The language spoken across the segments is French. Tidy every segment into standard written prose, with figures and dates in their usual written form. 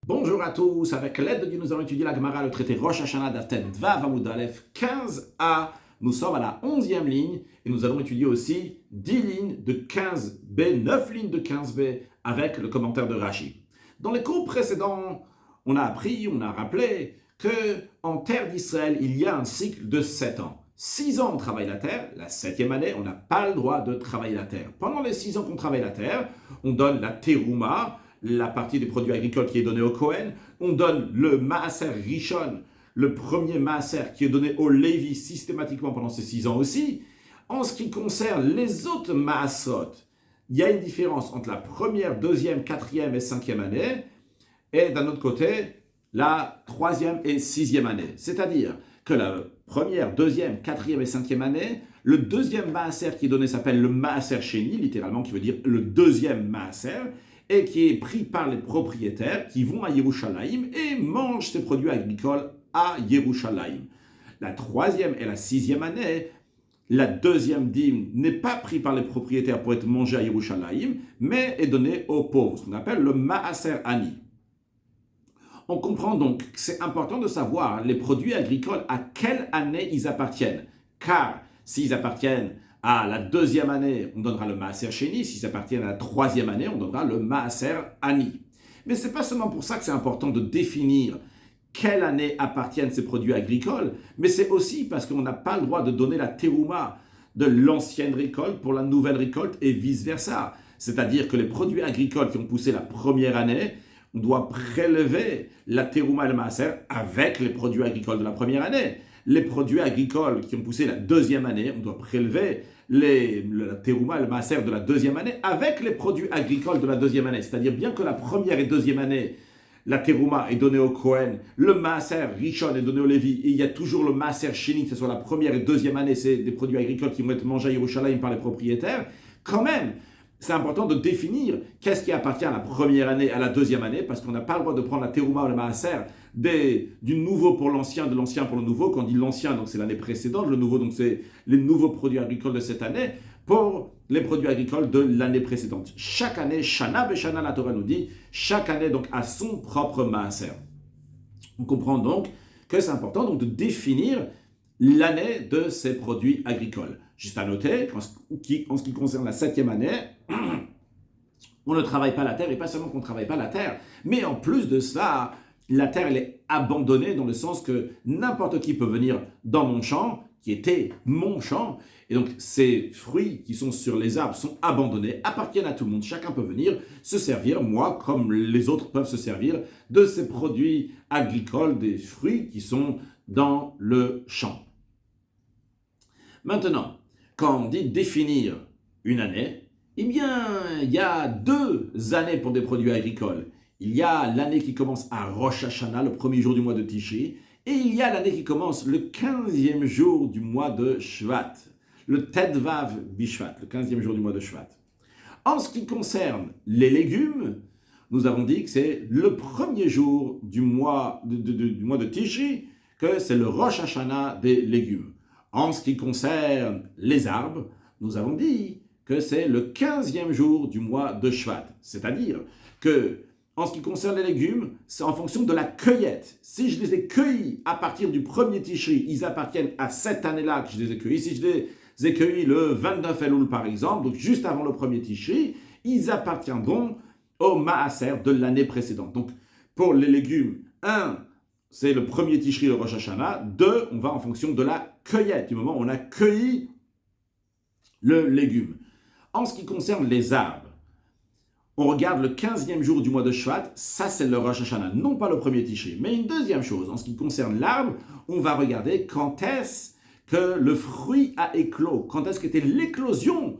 Bonjour à tous, avec l'aide de Dieu, nous allons étudier la Gemara, le traité Rosh Hashanah d'Atet Vav Amud Aleph 15a. Nous sommes à la 11e ligne et nous allons étudier aussi 10 lignes de 15b, 9 lignes de 15b avec le commentaire de Rashi. Dans les cours précédents, on a rappelé que en terre d'Israël, il y a un cycle de 7 ans. 6 ans on travaille la terre, la 7e année, on n'a pas le droit de travailler la terre. Pendant les 6 ans qu'on travaille la terre, on donne la terouma, la partie des produits agricoles qui est donnée au Kohen, on donne le Maaser Rishon, le premier Maaser qui est donné au Lévi systématiquement pendant ces 6 ans aussi. En ce qui concerne les autres Maasot, il y a une différence entre la première, deuxième, quatrième et 5e année, et d'un autre côté, la 3e et 6e année. C'est-à-dire que la première, deuxième, quatrième et 5e année, le deuxième Maaser qui est donné s'appelle le Maaser Sheni, littéralement qui veut dire le deuxième Maaser, et qui est pris par les propriétaires qui vont à Yerushalayim et mangent ces produits agricoles à Yerushalayim. La 3e et la 6e année, la deuxième dîme n'est pas prise par les propriétaires pour être mangée à Yerushalayim, mais est donnée aux pauvres, ce qu'on appelle le Maaser Ani. On comprend donc que c'est important de savoir les produits agricoles à quelle année ils appartiennent, car s'ils appartiennent à la 2e année, on donnera le Maaser Sheni. S'ils appartiennent à la 3e année, on donnera le Maaser Ani. Mais ce n'est pas seulement pour ça que c'est important de définir quelle année appartiennent ces produits agricoles, mais c'est aussi parce qu'on n'a pas le droit de donner la terouma de l'ancienne récolte pour la nouvelle récolte et vice-versa. C'est-à-dire que les produits agricoles qui ont poussé la première année, on doit prélever la terouma et le Maaser avec les produits agricoles de la première année. Les produits agricoles qui ont poussé la 2e année, on doit prélever la terouma et le maaser de la 2e année avec les produits agricoles de la 2e année. C'est-à-dire bien que la première et 2e année, la terouma est donnée au Kohen, le maaser Rishon est donné au Lévi, et il y a toujours le maaser Sheni, que ce soit la première et 2e année, c'est des produits agricoles qui vont être mangés à Yerushalayim par les propriétaires. Quand même, c'est important de définir qu'est-ce qui appartient à la première année, à la 2e année, parce qu'on n'a pas le droit de prendre la terouma ou le maaser du nouveau pour l'ancien, de l'ancien pour le nouveau. Quand on dit l'ancien, donc c'est l'année précédente, le nouveau, donc c'est les nouveaux produits agricoles de cette année, pour les produits agricoles de l'année précédente. Chaque année, Shana Beshana, la Torah nous dit, chaque année donc a son propre maaser. On comprend donc que c'est important donc de définir l'année de ces produits agricoles. Juste à noter qu'en ce qui concerne la 7e année, on ne travaille pas la terre, et pas seulement qu'on ne travaille pas la terre, mais en plus de cela, la terre elle est abandonnée dans le sens que n'importe qui peut venir dans mon champ, qui était mon champ, et donc ces fruits qui sont sur les arbres sont abandonnés, appartiennent à tout le monde, chacun peut venir se servir, moi comme les autres peuvent se servir de ces produits agricoles, des fruits qui sont dans le champ. Maintenant, quand on dit définir une année, eh bien, il y a 2 années pour des produits agricoles. Il y a l'année qui commence à Rosh Hashanah, le premier jour du mois de Tishri, et il y a l'année qui commence le 15e jour du mois de Shvat, le Tedvav Bishvat, le 15e jour du mois de Shvat. En ce qui concerne les légumes, nous avons dit que c'est le premier jour du mois de Tishri, que c'est le Rosh Hashanah des légumes. En ce qui concerne les arbres, nous avons dit que c'est le 15e jour du mois de Shvat. C'est-à-dire que, en ce qui concerne les légumes, c'est en fonction de la cueillette. Si je les ai cueillis à partir du 1er Tishri, ils appartiennent à cette année-là que je les ai cueillis. Si je les ai cueillis le 29 Elul par exemple, donc juste avant le 1er Tishri, ils appartiendront au Maaser de l'année précédente. Donc, pour les légumes, 1, c'est le 1er Tishri, le Rosh Hashanah. 2, on va en fonction de la cueillette, du moment où on a cueilli le légume. En ce qui concerne les arbres, on regarde le 15e jour du mois de Shvat, ça c'est le Rosh Hashanah, non pas le 1er Tishri. Mais une deuxième chose, en ce qui concerne l'arbre, on va regarder quand est-ce que le fruit a éclos, quand est-ce qu'était l'éclosion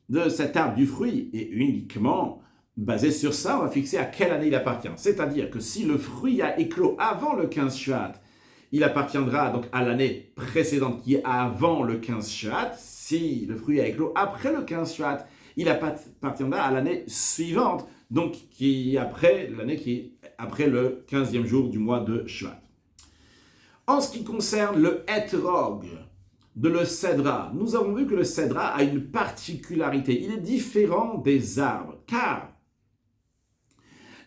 de cet arbre du fruit, et uniquement basé sur ça, on va fixer à quelle année il appartient. C'est-à-dire que si le fruit a éclos avant le 15 Shvat, il appartiendra donc à l'année précédente qui est avant le 15 Shvat. Si le fruit a éclos après le 15 Shvat, il appartiendra à l'année suivante, donc l'année qui est après le 15e jour du mois de Shvat. En ce qui concerne le Etrog, de le Cédra, nous avons vu que le Cédra a une particularité. Il est différent des arbres, car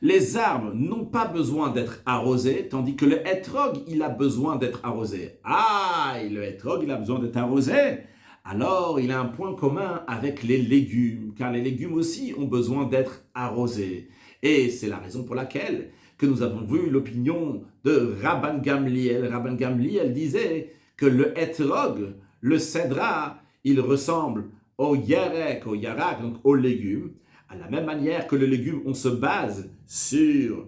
Les arbres n'ont pas besoin d'être arrosés, tandis que le hétrog, il a besoin d'être arrosé. Ah, et le hétrog, il a besoin d'être arrosé. Alors, il a un point commun avec les légumes, car les légumes aussi ont besoin d'être arrosés. Et c'est la raison pour laquelle que nous avons vu l'opinion de Rabban Gamliel. Rabban Gamliel disait que le hétrog, le cédra, il ressemble au yarek, au yarak, donc aux légumes. À la même manière que le légume, on se base sur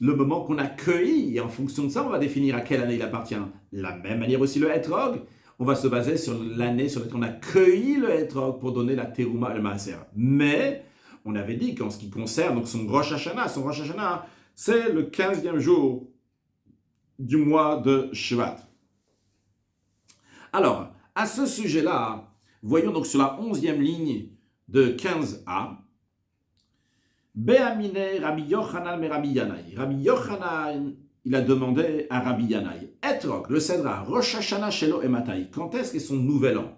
le moment qu'on a cueilli, et en fonction de ça, on va définir à quelle année il appartient. De la même manière aussi le hétrog, on va se baser sur l'année sur laquelle on a cueilli le hétrog pour donner la terouma et le maaser. Mais on avait dit qu'en ce qui concerne donc son Rosh Hashanah, c'est le 15e jour du mois de Shvat. Alors, à ce sujet-là, voyons donc sur la 11e ligne de 15a, Be'amine Rabbi Yochanan me Rabbi Yanaï. Rabbi Yochanan, il a demandé à Rabbi Yanaï, Etrog, le Cédra, Rosh Hashanah Shelo et Matai, quand est-ce qu'est son nouvel an?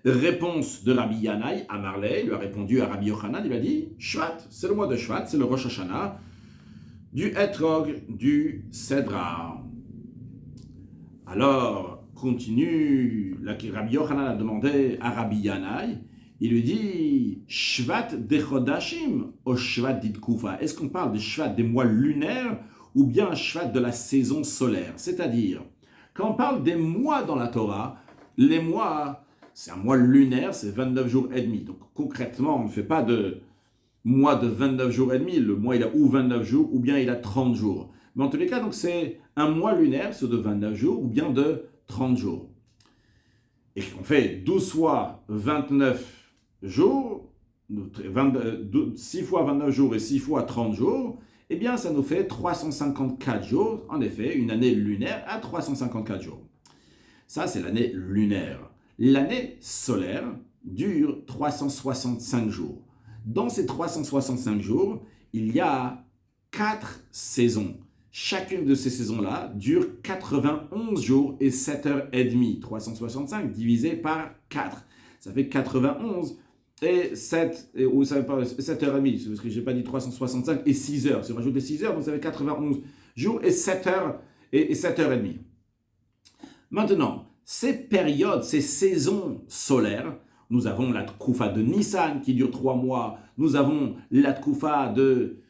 Réponse de Rabbi Yanaï à Marley, il lui a répondu à Rabbi Yochanan, il a dit, Shvat, c'est le mois de Shvat, c'est le Rosh Hashanah, du Etrog, du Cédra. Alors, continue, Rabbi Yochanan a demandé à Rabbi Yanaï, il lui dit Shvat de Chodashim ou Shvat d'Idkoufa. Est-ce qu'on parle de Shvat des mois lunaires ou bien Shvat de la saison solaire? C'est-à-dire, quand on parle des mois dans la Torah, les mois, c'est un mois lunaire, c'est 29 jours et demi. Donc concrètement, on ne fait pas de mois de 29 jours et demi. Le mois, il a ou 29 jours ou bien il a 30 jours. Mais en tous les cas, donc c'est un mois lunaire, c'est de 29 jours ou bien de 30 jours. Et on fait 12 fois 29 jours, 6 fois 29 jours et 6 fois 30 jours, eh bien ça nous fait 354 jours, en effet, une année lunaire à 354 jours. Ça, c'est l'année lunaire. L'année solaire dure 365 jours. Dans ces 365 jours, il y a 4 saisons. Chacune de ces saisons-là dure 91 jours et 7 heures et demie. 365 divisé par 4. Ça fait 91 et 7, ou ça fait pas 7 heures et demie, parce que je n'ai pas dit 365 et 6 heures. Si on rajoute les 6 heures, donc ça fait 91 jours et 7 heures et 7 heures et demie. Maintenant, ces périodes, ces saisons solaires, nous avons la Tkoufa de Nissan qui dure 3 mois, nous avons la Tkoufa de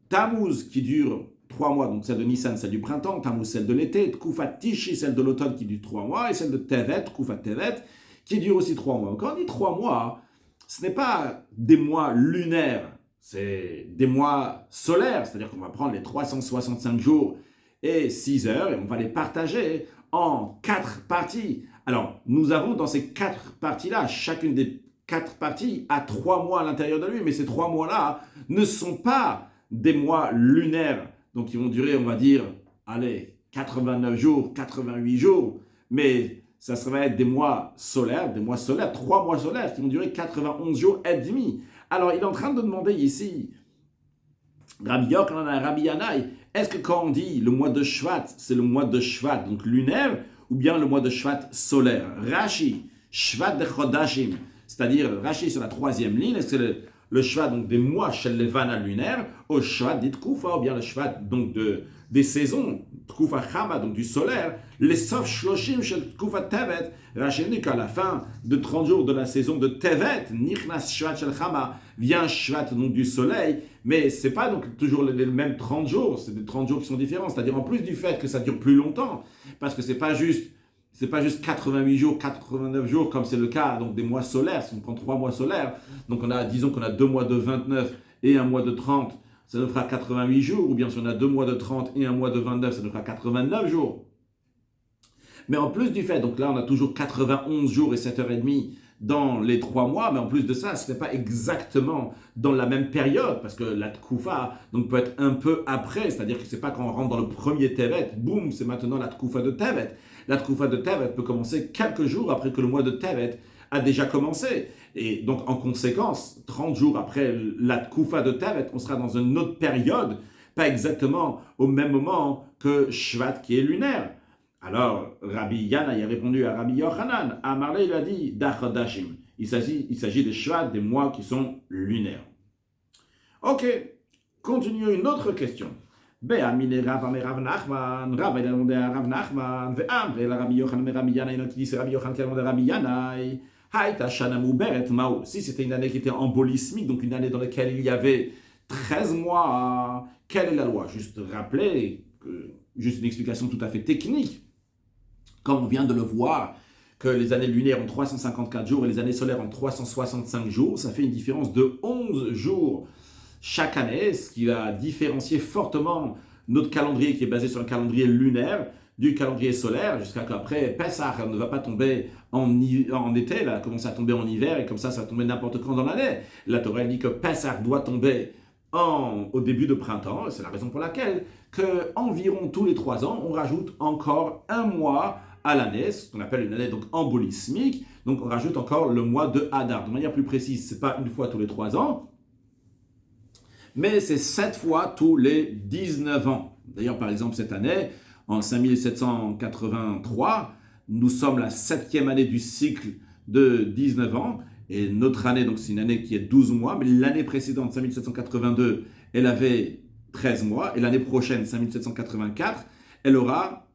Tammuz qui dure 3 mois, donc celle de Nissan, celle du printemps, Tammuz, celle de l'été, Tkoufa Tishi, celle de l'automne qui dure 3 mois, et celle de Tevet, Tkoufa Tevet, qui dure aussi 3 mois. Quand on dit 3 mois, ce n'est pas des mois lunaires, c'est des mois solaires, c'est-à-dire qu'on va prendre les 365 jours et 6 heures et on va les partager en 4 parties. Alors, nous avons dans ces 4 parties-là, chacune des 4 parties a 3 mois à l'intérieur de lui, mais ces 3 mois-là ne sont pas des mois lunaires, donc ils vont durer, on va dire, allez, 89 jours, 88 jours, mais ça va être des mois solaires, 3 mois solaires qui vont durer 91 jours et demi. Alors, il est en train de demander ici, Rabbi Yochanan, Rabbi Yanaï, est-ce que quand on dit le mois de Shvat, c'est le mois de Shvat, donc lunaire, ou bien le mois de Shvat solaire? Rashi, Shvat de Chodashim, c'est-à-dire Rashi sur la 3e ligne, est-ce que c'est le Shvat donc des mois chez les Levana lunaire, au Shvat d'Itkoufa, ou bien le Shvat donc des saisons, Tkoufa Chama, donc du solaire, les Sof Shloshim chez Tkoufa Tevet, Rashi dit qu'à la fin de 30 jours de la saison de Tevet, Nichnas Shvat Shel Chama, vient Shvat donc du soleil, mais c'est pas donc toujours les mêmes 30 jours, c'est des 30 jours qui sont différents, c'est-à-dire en plus du fait que ça dure plus longtemps, parce que c'est pas juste 88 jours, 89 jours, comme c'est le cas donc des mois solaires, si on prend 3 mois solaires, donc disons qu'on a 2 mois de 29 et un mois de 30, ça nous fera 88 jours, ou bien si on a 2 mois de 30 et un mois de 29, ça nous fera 89 jours. Mais en plus du fait, donc là on a toujours 91 jours et 7 heures et demie dans les 3 mois, mais en plus de ça, ce n'est pas exactement dans la même période, parce que la Tkoufa donc, peut être un peu après, c'est-à-dire que ce n'est pas quand on rentre dans le premier Tevet, boum, c'est maintenant la Tkoufa de Tevet. La Tkoufa de Tevet peut commencer quelques jours après que le mois de Tevet a déjà commencé. Et donc, en conséquence, 30 jours après la Tkoufa de Tevet, on sera dans une autre période, pas exactement au même moment que Shvat qui est lunaire. Alors, Rabbi Yanaï a répondu à Rabbi Yochanan. À Marley, il a dit Dachodashim. Il s'agit des Shvat, des mois qui sont lunaires. Ok, continuons une autre question. Be'amine Rav Amé Rav Nachman, Rav il a demandé à Rav Nachman, Ve'am, Ve'el Rabbi Yochanan mais Rabbi Yanaï, donc il dit c'est Rabbi Yochanan qui a demandé à Rabbi Yanaï, Haïta Shana Mouberet Mao. Si c'était une année qui était embolismique, donc une année dans laquelle il y avait 13 mois, quelle est la loi? Juste rappeler, juste une explication tout à fait technique, comme on vient de le voir, que les années lunaires ont 354 jours et les années solaires ont 365 jours, ça fait une différence de 11 jours chaque année, ce qui va différencier fortement notre calendrier qui est basé sur un calendrier lunaire du calendrier solaire, jusqu'à qu'après Pessah ne va pas tomber en été, là, commence à tomber en hiver, et comme ça va tomber n'importe quand dans l'année. La Torah elle dit que Pessah doit tomber au début de printemps, c'est la raison pour laquelle que environ tous les 3 ans, on rajoute encore un mois à l'année, ce qu'on appelle une année donc embolismique, donc on rajoute encore le mois de Hadar. De manière plus précise, c'est pas une fois tous les 3 ans, mais c'est 7 fois tous les 19 ans. D'ailleurs, par exemple, cette année, en 5783, nous sommes la 7e année du cycle de 19 ans, et notre année, donc c'est une année qui est 12 mois, mais l'année précédente, 5782, elle avait 13 mois, et l'année prochaine, 5784, elle aura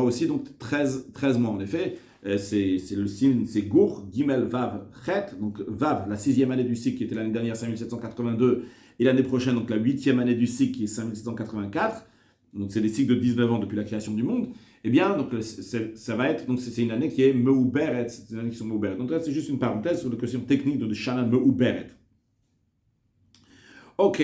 aussi donc 13 mois. En effet, c'est le signe, c'est Gour, Gimel, Vav, Chet, donc Vav, la 6e année du cycle qui était l'année dernière, 5782, et l'année prochaine, donc la 8e année du cycle qui est 5784, donc c'est des cycles de 19 ans depuis la création du monde, eh bien, donc ça va être, donc c'est une année qui est Meuberet, c'est une année qui sont Meuberet. Donc là, c'est juste une parenthèse sur la question technique de Shana Meuberet. Ok.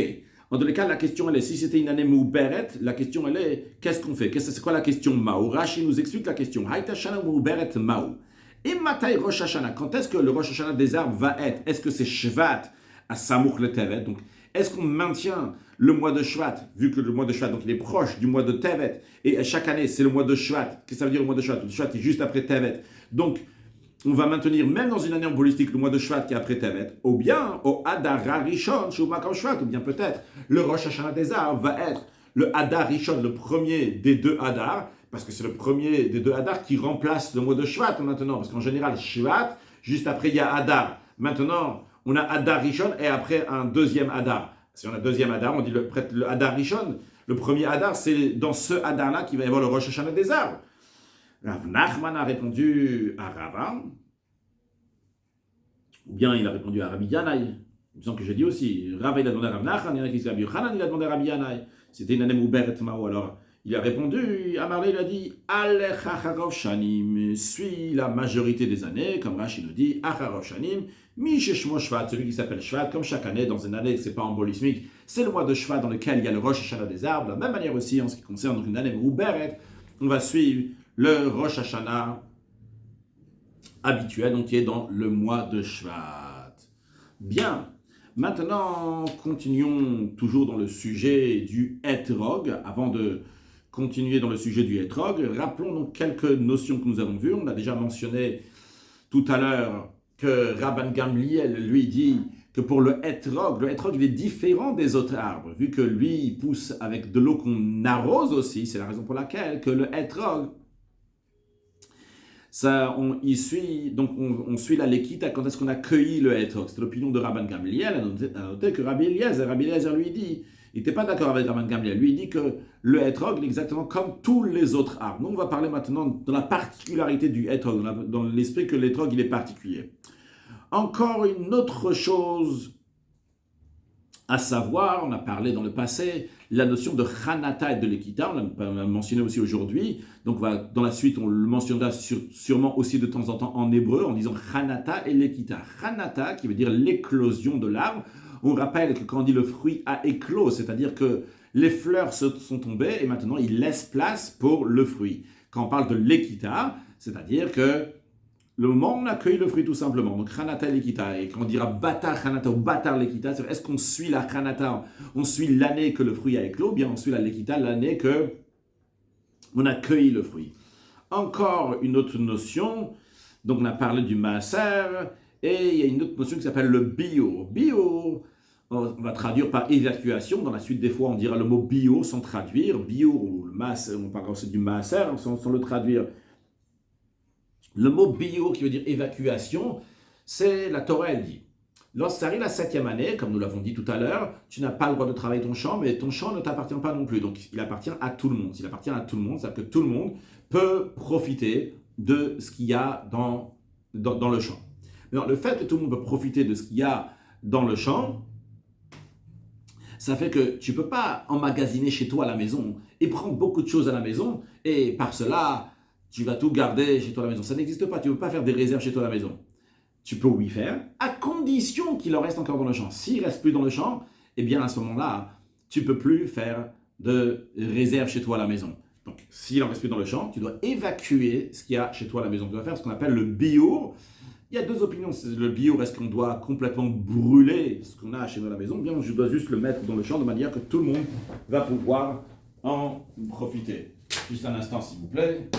En tous les cas, la question elle est, si c'était une année Meuberet, la question elle est, qu'est-ce qu'on fait? C'est quoi la question Mao? Rashi nous explique la question. Haïta Shana Meuberet Mao. Et Matai Rosh Hashanah, quand est-ce que le Rosh Hashanah des arbres va être? Est-ce que c'est Shvat à Samouk le Tevet? Donc, est-ce qu'on maintient le mois de Shvat, vu que le mois de Shvat, donc il est proche du mois de Tevet, et chaque année c'est le mois de Shvat? Qu'est-ce que ça veut dire le mois de Shvat? Le Shvat est juste après Tevet. Donc, on va maintenir, même dans une année embolistique, le mois de Shvat qui est après Tevet, ou bien au Hadar Rishon, Shuma comme Shvat, ou bien peut-être le Rosh Hashanah des arbres va être le Hadar Rishon, le premier des 2 Hadar, parce que c'est le premier des 2 Hadar qui remplace le mois de Shvat maintenant, parce qu'en général, Shvat, juste après il y a Hadar. Maintenant, on a Hadar Rishon et après un deuxième Hadar. Si on a un deuxième Hadar, on dit le Hadar Rishon. Le premier Hadar, c'est dans ce Hadar-là qu'il va y avoir le Rosh Hashanah des arbres. Rav Nachman a répondu à Rava, ou bien il a répondu à Rabbi Yanaï. Il me semble que j'ai dit aussi. Rava, il a demandé à Rav Nachman, il y en a qui disent Rabbi Yochanan, il a demandé à Rabbi Yanaï. C'était une année Mouberet Mao. Alors, il a répondu, Amarle, il a dit Alech Acharov Shanim, suis la majorité des années, comme Rashi nous dit, Acharov Shanim, Misheshmo Shvat, celui qui s'appelle Shvat, comme chaque année, dans une année, c'est pas embolismique, c'est le mois de Shvat dans lequel il y a le Rosh Hashanah des arbres. De la même manière aussi, en ce qui concerne donc une année Mouberet, on va suivre le Rosh Hashanah habituel, donc qui est dans le mois de Shvat. Bien, maintenant, continuons toujours dans le sujet du Etrog. Avant de continuer dans le sujet du Etrog, rappelons donc quelques notions que nous avons vues. On a déjà mentionné tout à l'heure que Rabban Gamliel, lui, dit que pour le Etrog il est différent des autres arbres, vu que lui, il pousse avec de l'eau qu'on arrose aussi. C'est la raison pour laquelle que le Etrog, ça, on suit la Lekita quand est-ce qu'on a cueilli le Etrog. C'est l'opinion de Rabban Gamliel. A noté que Rabbi Eliezer lui dit, il n'était pas d'accord avec Rabban Gamliel. Lui, il dit que le Etrog est exactement comme tous les autres arbres. Nous, on va parler maintenant de la particularité du Etrog, dans l'esprit que l'Etrog, il est particulier. Encore une autre chose à savoir, on a parlé dans le passé, la notion de Chanata et de l'Ekita, on l'a mentionné aussi aujourd'hui, donc dans la suite on le mentionnera sûrement aussi de temps en temps en hébreu en disant Chanata et l'Ekita. Chanata qui veut dire l'éclosion de l'arbre, on rappelle que quand on dit le fruit a éclos, c'est-à-dire que les fleurs sont tombées et maintenant il laisse place pour le fruit. Quand on parle de l'Ekita, c'est-à-dire que le moment où on accueille le fruit tout simplement, donc Chanata l'Ekita, et quand on dira Batar Chanata ou Batar l'Ekita, c'est est-ce qu'on suit la Chanata, on suit l'année que le fruit a éclos, ou bien on suit la l'Ekita, l'année que on accueille le fruit. Encore une autre notion, donc on a parlé du Maaser, et il y a une autre notion qui s'appelle le bio. Bio, on va traduire par évacuation, dans la suite des fois on dira le mot bio sans traduire, bio, ou le Maaser, on parlera aussi du Maaser sans le traduire. Le mot bio qui veut dire évacuation, c'est la Torah elle dit. Lorsque ça arrive la 7e année, comme nous l'avons dit tout à l'heure, tu n'as pas le droit de travailler ton champ, mais ton champ ne t'appartient pas non plus. Donc, il appartient à tout le monde. S'il appartient à tout le monde, c'est-à-dire que tout le monde peut profiter de ce qu'il y a dans le champ. Mais le fait que tout le monde peut profiter de ce qu'il y a dans le champ, ça fait que tu ne peux pas emmagasiner chez toi à la maison et prendre beaucoup de choses à la maison et par cela, tu vas tout garder chez toi à la maison. Ça n'existe pas. Tu ne peux pas faire des réserves chez toi à la maison. Tu peux oui faire, à condition qu'il en reste encore dans le champ. S'il ne reste plus dans le champ, eh bien à ce moment-là, tu ne peux plus faire de réserve chez toi à la maison. Donc, s'il en reste plus dans le champ, tu dois évacuer ce qu'il y a chez toi à la maison. Tu dois faire ce qu'on appelle le biour. Il y a deux opinions. Le biour, est-ce qu'on doit complètement brûler ce qu'on a chez nous à la maison? Bien, je dois juste le mettre dans le champ de manière que tout le monde va pouvoir en profiter. Juste un instant, s'il vous plaît.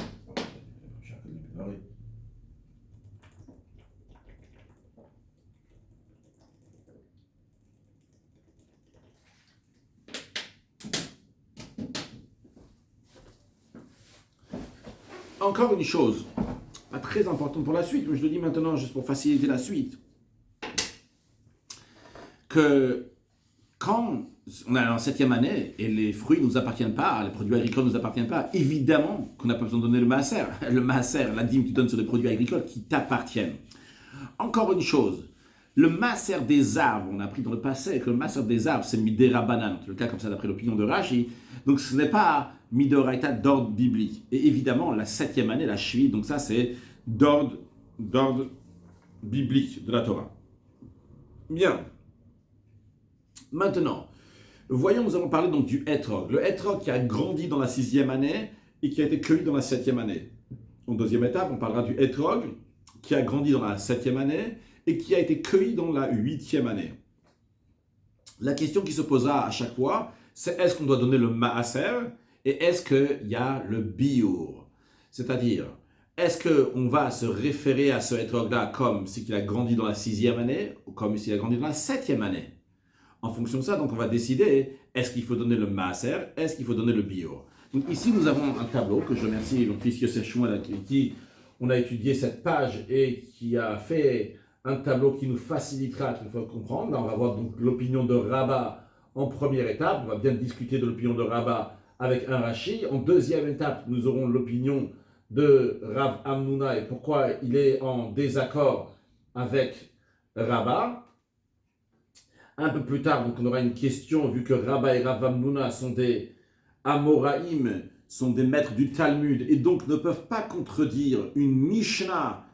Encore une chose, pas très importante pour la suite, mais je le dis maintenant juste pour faciliter la suite, que quand on est en 7e année et les fruits ne nous appartiennent pas, les produits agricoles ne nous appartiennent pas, évidemment qu'on n'a pas besoin de donner le maaser. Le maaser, la dîme, tu donnes sur des produits agricoles qui t'appartiennent. Encore une chose, le maaser des arbres, on a appris dans le passé que le maaser des arbres, c'est midera banane, c'est le cas comme ça d'après l'opinion de Rashi, donc ce n'est pas midoraita d'ordre biblique. Et évidemment, la 7e année, la Shvi, donc ça c'est d'ordre biblique de la Torah. Bien. Maintenant, voyons, nous allons parler donc du hétrog. Le hétrog qui a grandi dans la 6e année et qui a été cueilli dans la 7e année. En deuxième étape, on parlera du hétrog qui a grandi dans la 7e année et qui a été cueilli dans la 8e année. La question qui se posera à chaque fois, c'est est-ce qu'on doit donner le maaser et est-ce qu'il y a le biour? C'est-à-dire, est-ce qu'on va se référer à ce hétrog-là comme si il a grandi dans la 6e année ou comme s'il a grandi dans la 7e année? En fonction de ça, donc on va décider, est-ce qu'il faut donner le maaser, est-ce qu'il faut donner le biour? Donc ici, nous avons un tableau que je remercie mon fils Yosef Shmuel avec qui on a étudié cette page et qui a fait un tableau qui nous facilitera qu'il faut comprendre. Là, on va voir donc l'opinion de Rabat en première étape. On va bien discuter de l'opinion de Rabat avec un Rashi. En deuxième étape, nous aurons l'opinion de Rav Hamnouna et pourquoi il est en désaccord avec Rabat. Un peu plus tard, donc on aura une question, vu que Rabat et Rav Hamnouna sont des Amoraïm, sont des maîtres du Talmud, et donc ne peuvent pas contredire une Mishnah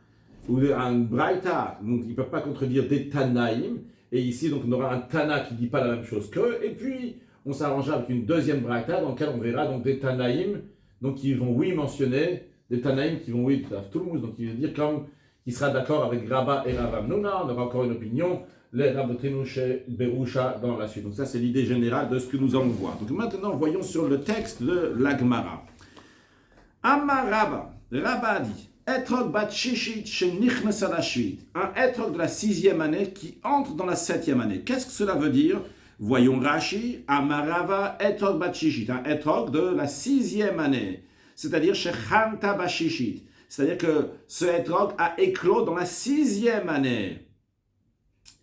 ou un Braïta, donc ils ne peuvent pas contredire des Tanaïm, et ici donc on aura un Tana qui ne dit pas la même chose qu'eux, et puis on s'arrangera avec une deuxième Braïta dans laquelle on verra donc des Tanaïm, donc qui vont oui mentionner, des Tanaïm qui vont oui tout le monde, donc il veut dire comme il sera d'accord avec Rabat et Rav Hamnouna, on aura encore une opinion, les Rabotenu chez Berusha dans la suite. Donc ça c'est l'idée générale de ce que nous allons voir. Donc maintenant voyons sur le texte de la Gemara. Amar Rabba, Rabba dit Etrog bat shishit shenichnes à la shvit. Un etrog de la 6e année qui entre dans la 7e année. Qu'est-ce que cela veut dire? Voyons Rashi, Amar Rava, etrog bat shishit. Un etrog de la 6e année. C'est-à-dire shechanta bat shishit. C'est-à-dire que ce etrog a éclos dans la 6e année.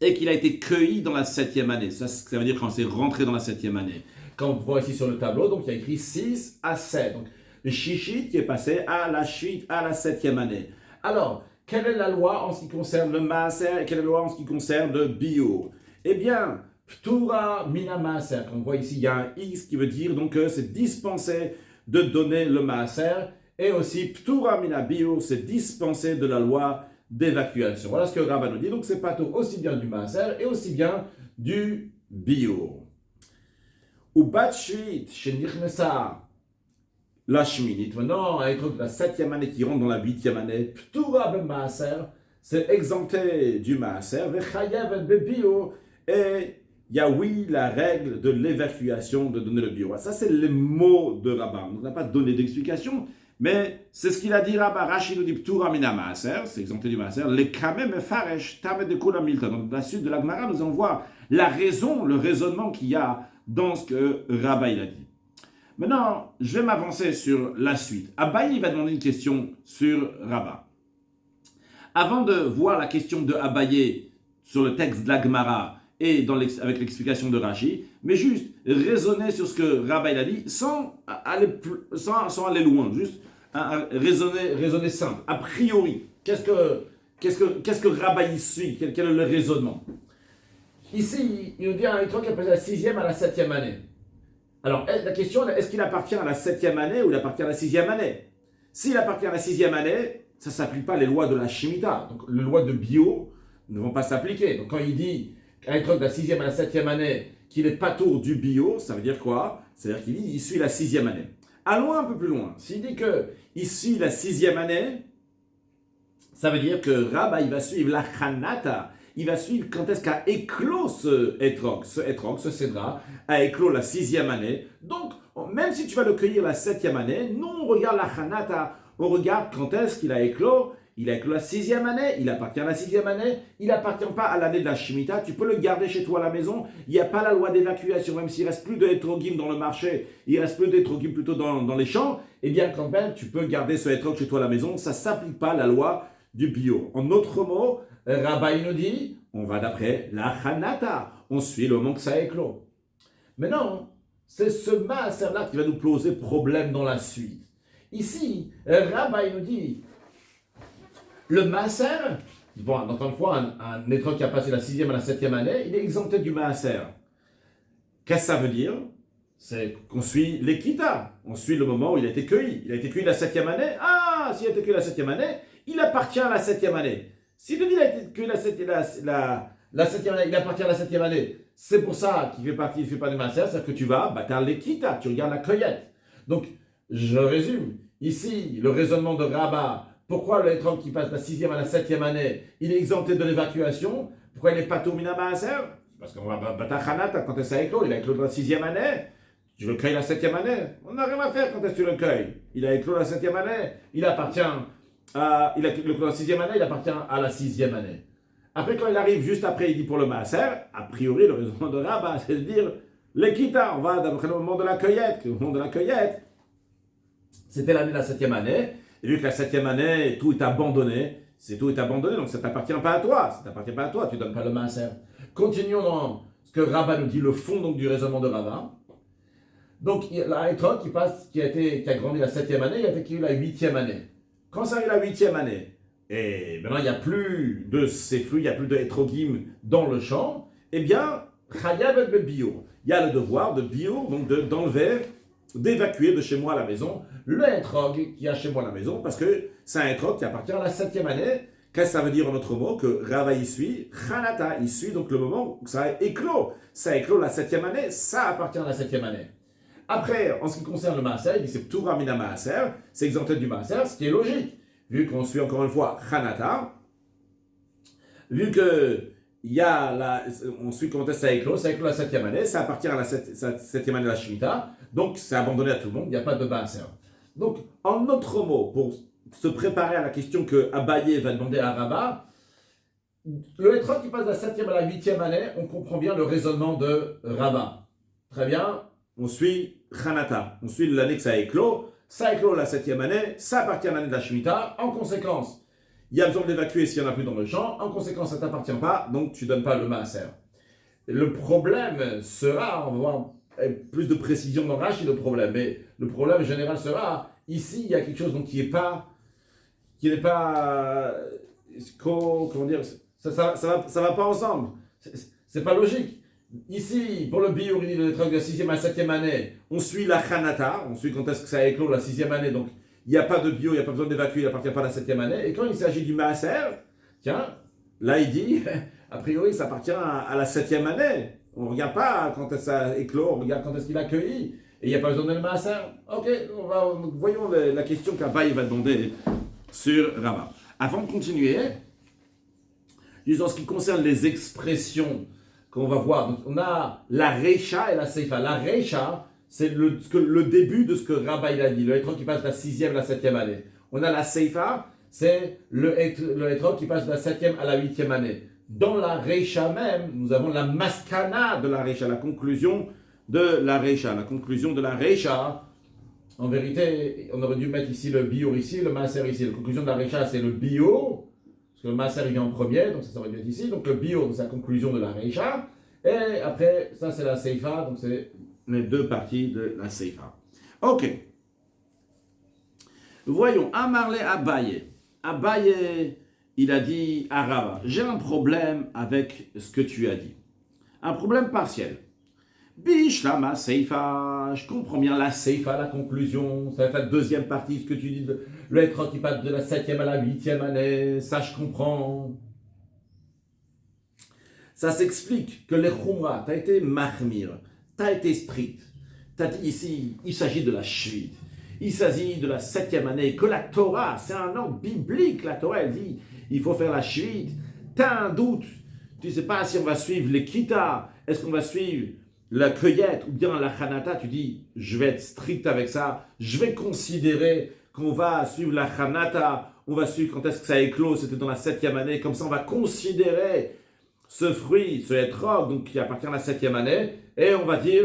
Et qu'il a été cueilli dans la 7e année. Ça veut dire quand c'est rentré dans la 7e année. Quand on voit ici sur le tableau, donc il y a écrit 6 à 7. Donc le shishit qui est passé à la shvit, à la 7e année. Alors, quelle est la loi en ce qui concerne le maaser et quelle est la loi en ce qui concerne le biour? Eh bien, ptura mina maaser. Comme on voit ici, il y a un X qui veut dire donc que c'est dispensé de donner le maaser. Et aussi, ptura mina biour, c'est dispensé de la loi d'évacuation. Voilà ce que Rabat nous dit. Donc c'est pas tout aussi bien du maaser et aussi bien du biour. Ou bat shvit, shenirnesa la shminit. Maintenant, un truc de la 7e année qui rentre dans la 8e année, ptura ben maaser, c'est exempté du maaser, vechayev ben biour, et il y a oui la règle de l'évacuation de donner le biour. Ça c'est les mots de Rabat. On n'a pas donné d'explication. Mais c'est ce qu'il a dit Rabat. Rashi nous dit Ptura mina maaser, c'est exempté du maaser. Les kamem faresh tamed de kula milta. Donc, dans la suite de la Gemara, nous allons voir la raison, le raisonnement qu'il y a dans ce que Rabat il a dit. Maintenant, je vais m'avancer sur la suite. Abaye va demander une question sur Rabat. Avant de voir la question de Abaye sur le texte de la Gemara et avec l'explication de Rashi, mais juste raisonner sur ce que Rabba il a dit sans aller loin, juste raisonner simple. A priori, qu'est-ce que Rabba il suit? Quel est le raisonnement? Ici, il nous dit un truc qui appelle la 6e à la 7e année. Alors, la question est, est-ce qu'il appartient à la 7e année ou il appartient à la 6e année? S'il appartient à la 6e année, ça ne s'applique pas les lois de la Shemitah. Donc, les lois de bio ne vont pas s'appliquer. Donc, quand il dit un truc de la 6e à la 7e année qu'il n'est pas tour du bio, ça veut dire quoi? C'est-à-dire qu'il dit il suit la 6e année. Allons un peu plus loin. S'il dit qu'il suit la 6e année, ça veut dire que Rabba, il va suivre la Chanata. Il va suivre quand est-ce qu'a éclos ce étrog. Ce étrog, ce cédra, a éclos la 6e année. Donc, même si tu vas le cueillir la 7e année, non, on regarde la Chanata, on regarde quand est-ce qu'il a éclos. Il a éclos la 6e année, il appartient à la 6e année, il n'appartient pas à l'année de la Shemitah. Tu peux le garder chez toi à la maison. Il n'y a pas la loi d'évacuation, même s'il ne reste plus d'étrogim dans le marché, il reste plus d'étrogim plutôt dans les champs. Eh bien, quand même, tu peux garder ce étrog chez toi à la maison. Ça ne s'applique pas la loi du bio. En d'autres mots, Rabba il nous dit, on va d'après la Chanata, on suit le moment que ça éclos. Mais non, c'est ce maaser-là qui va nous poser problème dans la suite. Ici, Rabba il nous dit, le maaser, bon, encore une fois, un étrog qui a passé la 6e à la 7e année, il est exempté du maaser. Qu'est-ce que ça veut dire? C'est qu'on suit l'équita, on suit le moment où il a été cueilli. Il a été cueilli la 7e année, s'il a été cueilli la 7e année, il appartient à la 7e année. Si tu dis qu'il a été cueilli la 7e année, il appartient à la 7e année, c'est pour ça qu'il il fait pas de maaser, c'est-à-dire que tu vas, tu as l'équita, tu regardes la cueillette. Donc, je résume. Ici, le raisonnement de Rabba, pourquoi l'étrog qui passe de la 6e à la 7e année, il est exempté de l'évacuation? Pourquoi il n'est pas tourmina maaser? Parce qu'on va battre Chanata quand ça éclos, il a éclos dans la 6e année. Tu le cueilles la 7e année, on n'a rien à faire quand est-ce que tu le cueilles. Il a éclos la 7e année, il appartient à la 6e année, il appartient à la 6e année. Après, quand il arrive juste après, il dit pour le maaser, a priori, le raisonnement de Rabba, c'est de dire l'équita, on va d'après le moment de la cueillette. Le moment de la cueillette, c'était l'année de la 7e année, et vu que la 7e année, tout est abandonné, donc ça ne t'appartient pas à toi, tu ne donnes pas le maaser. Continuons dans ce que Rabba nous dit, le fond donc, du raisonnement de Rabba. Donc, il y a un étrog qui a grandi la 7e année, il a vécu la 8e année. Quand ça arrive la 8e année, et maintenant il n'y a plus de ces fruits, il n'y a plus d'étrogim dans le champ, eh bien, chayav et bio. Il y a le devoir de bio, donc d'évacuer de chez moi à la maison le étrog qui a chez moi à la maison, parce que c'est un étrog qui appartient à la 7e année. Qu'est-ce que ça veut dire en autre mot? Que Rava y suit, Chanata y suit, donc le moment où ça éclos. Ça éclos la 7e année, ça appartient à la 7e année. Après, en ce qui concerne le maaser, il dit c'est Ptura mina maaser, c'est exempté du maaser, ce qui est logique, vu qu'on suit encore une fois Chanata, vu que on suit comment est-ce que ça éclos la 7e année, ça appartient à la 7e année de la Shemitah, donc c'est abandonné à tout le monde, il n'y a pas de maaser. Donc, en autre mot, pour se préparer à la question que Abaye va demander à Rabba, le étrog qui passe de la 7e à la 8e année, on comprend bien le raisonnement de Rabba. Très bien, on suit Chanata, on suit l'année que ça éclos la 7e année, ça appartient à l'année de la Shemitah, en conséquence, il y a besoin d'évacuer s'il n'y en a plus dans le champ, en conséquence ça ne t'appartient pas, donc tu ne donnes pas le maaser. Le problème sera, on va voir plus de précision dans Rashi le problème, mais le problème général sera, ici il y a quelque chose donc, qui n'est pas, comment dire, ça va pas ensemble, c'est pas logique. Ici, pour le bio, le étrog de la 6e à la 7e année, on suit la Chanata, on suit quand est-ce que ça éclot la 6e année, donc il n'y a pas de bio, il n'y a pas besoin d'évacuer, il n'appartient pas à la 7e année. Et quand il s'agit du maaser, tiens, là il dit, a priori ça appartient à la 7e année. On ne regarde pas quand est-ce que ça éclot, on regarde quand est-ce qu'il a cueilli. Et il n'y a pas besoin de maaser. Ok, voyons la question qu'Abaye va demander sur Rava. Avant de continuer, en ce qui concerne les expressions qu'on va voir, donc on a la Reisha et la Seifa. La Reisha, c'est le début de ce que Rabba il a dit, le étrog qui passe de la 6e à la 7e année. On a la Seifa, c'est le étrog qui passe de la 7e à la 8e année. Dans la Reisha même, nous avons la Maskana de la Reisha, la conclusion de la Reisha. La conclusion de la Reisha, en vérité, on aurait dû mettre ici le bio ici, le maaser ici. La conclusion de la Reisha, c'est le bio, parce que le Maaser vient en premier, donc ça aurait dû être ici. Donc le bio, c'est la conclusion de la Reisha. Et après, ça c'est la Seifa, donc c'est les deux parties de la Seifa. Ok. Voyons, Amarle Abaye. Abaye, il a dit à Rava, j'ai un problème avec ce que tu as dit. Un problème partiel. Bishlama Seifa, je comprends bien la Seifa, la conclusion, ça va être la deuxième partie, ce que tu dis, le Etrog qui passe de la 7e à la 8e année, ça je comprends. Ça s'explique que les Khumra, tu as été mahmir, tu as été strict, tu as dit ici, il s'agit de la Shvit, il s'agit de la 7e année, que la Torah, c'est un ordre biblique, la Torah elle dit, il faut faire la Shvit, tu as un doute, tu ne sais pas si on va suivre les Kita, est-ce qu'on va suivre la cueillette ou bien la Hanata, tu dis, je vais être strict avec ça, je vais considérer qu'on va suivre la Hanata, on va suivre quand est-ce que ça éclose, c'était dans la 7e année, comme ça on va considérer ce fruit, ce etrog, donc qui appartient à la 7e année, et on va dire,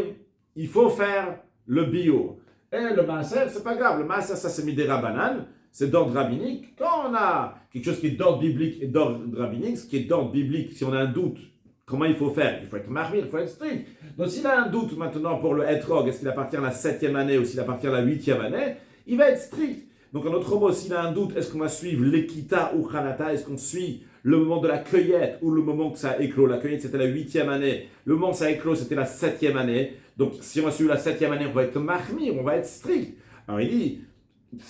il faut faire le bio. Et le maaser, c'est pas grave, le maaser, ça c'est midera banane, c'est d'ordre rabbinique. Quand on a quelque chose qui est d'ordre biblique et d'ordre rabbinique, ce qui est d'ordre biblique, si on a un doute, comment il faut faire? Il faut être marmire, il faut être strict. Donc s'il a un doute maintenant pour le etrog, est-ce qu'il appartient à la 7e année ou s'il appartient à la 8e année, il va être strict. Donc en autre mot, s'il a un doute, est-ce qu'on va suivre l'ekita ou chanata, est-ce qu'on suit le moment de la cueillette ou le moment que ça a éclos? La cueillette c'était la 8e année, le moment où ça a éclos c'était la 7e année. Donc si on va suivre la 7e année, on va être mahmir, on va être strict. Alors il dit,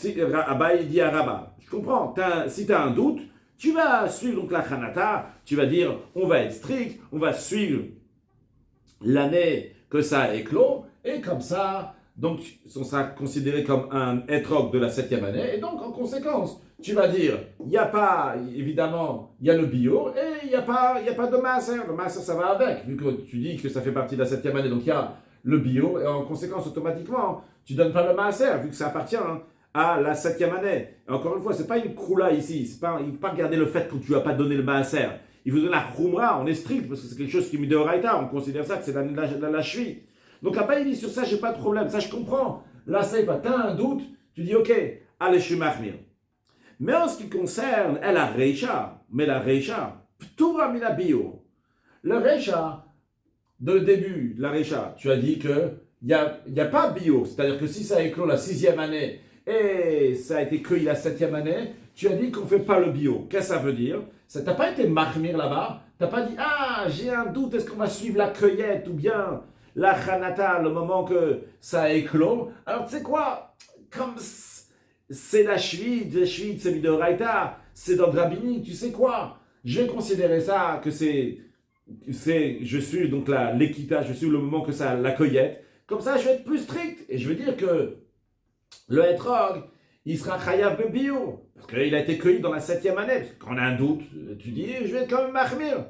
il dit à Rabat, je comprends, si tu as un doute, tu vas suivre donc la chanata, tu vas dire on va être strict, on va suivre l'année que ça a éclos, et comme ça, donc on sera considéré comme un etrog de la 7e année, et donc en conséquence, tu vas dire, il n'y a pas, évidemment, il y a le bio, et il n'y a pas de maaser. Le maaser, ça va avec, vu que tu dis que ça fait partie de la 7e année, donc il y a le bio, et en conséquence, automatiquement, tu ne donnes pas le maaser, vu que ça appartient à la 7e année. Et encore une fois, ce n'est pas une kroula ici, il ne faut pas regarder le fait que tu n'as pas donné le maaser. Il faut donner la khumra, on est strict, parce que c'est quelque chose qui est midoraita, on considère ça que c'est la cheville. Donc après, il dit, sur ça, j'ai pas de problème, ça je comprends. Là, c'est pas, tu as un doute, tu dis, ok, allez, je suis mahmir. Mais en ce qui concerne la reisha, mais la reisha, p'tura mina bio. Le reisha, de le début, la reisha, tu as dit que il y a pas bio, c'est-à-dire que si ça a éclos la 6e année et ça a été cueilli la 7e année, tu as dit qu'on ne fait pas le bio. Qu'est-ce que ça veut dire? Ça t'a pas été mahmir là-bas, tu n'as pas dit, ah, j'ai un doute, est-ce qu'on va suivre la cueillette ou bien la chanata, le moment que ça a éclos. Alors tu sais quoi? Comme c'est la shvit, c'est midoraita, c'est dans le rabbinique, tu sais quoi? Je vais considérer ça que je suis donc l'équita, je suis le moment que ça, la cueillette. Comme ça, je vais être plus strict. Et je veux dire que le etrog, il sera chayav bio. Parce qu'il a été cueilli dans la 7e année. Parce que quand on a un doute, tu dis, je vais être quand même mahmir.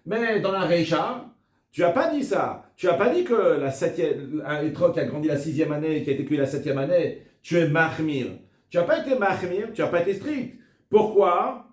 Mais dans la reisha, tu n'as pas dit ça. Tu n'as pas dit que un etrog qui a grandi la 6e année et qui a été cueilli la 7e année, tu es mahmir. Tu n'as pas été mahmir, tu n'as pas été strict. Pourquoi?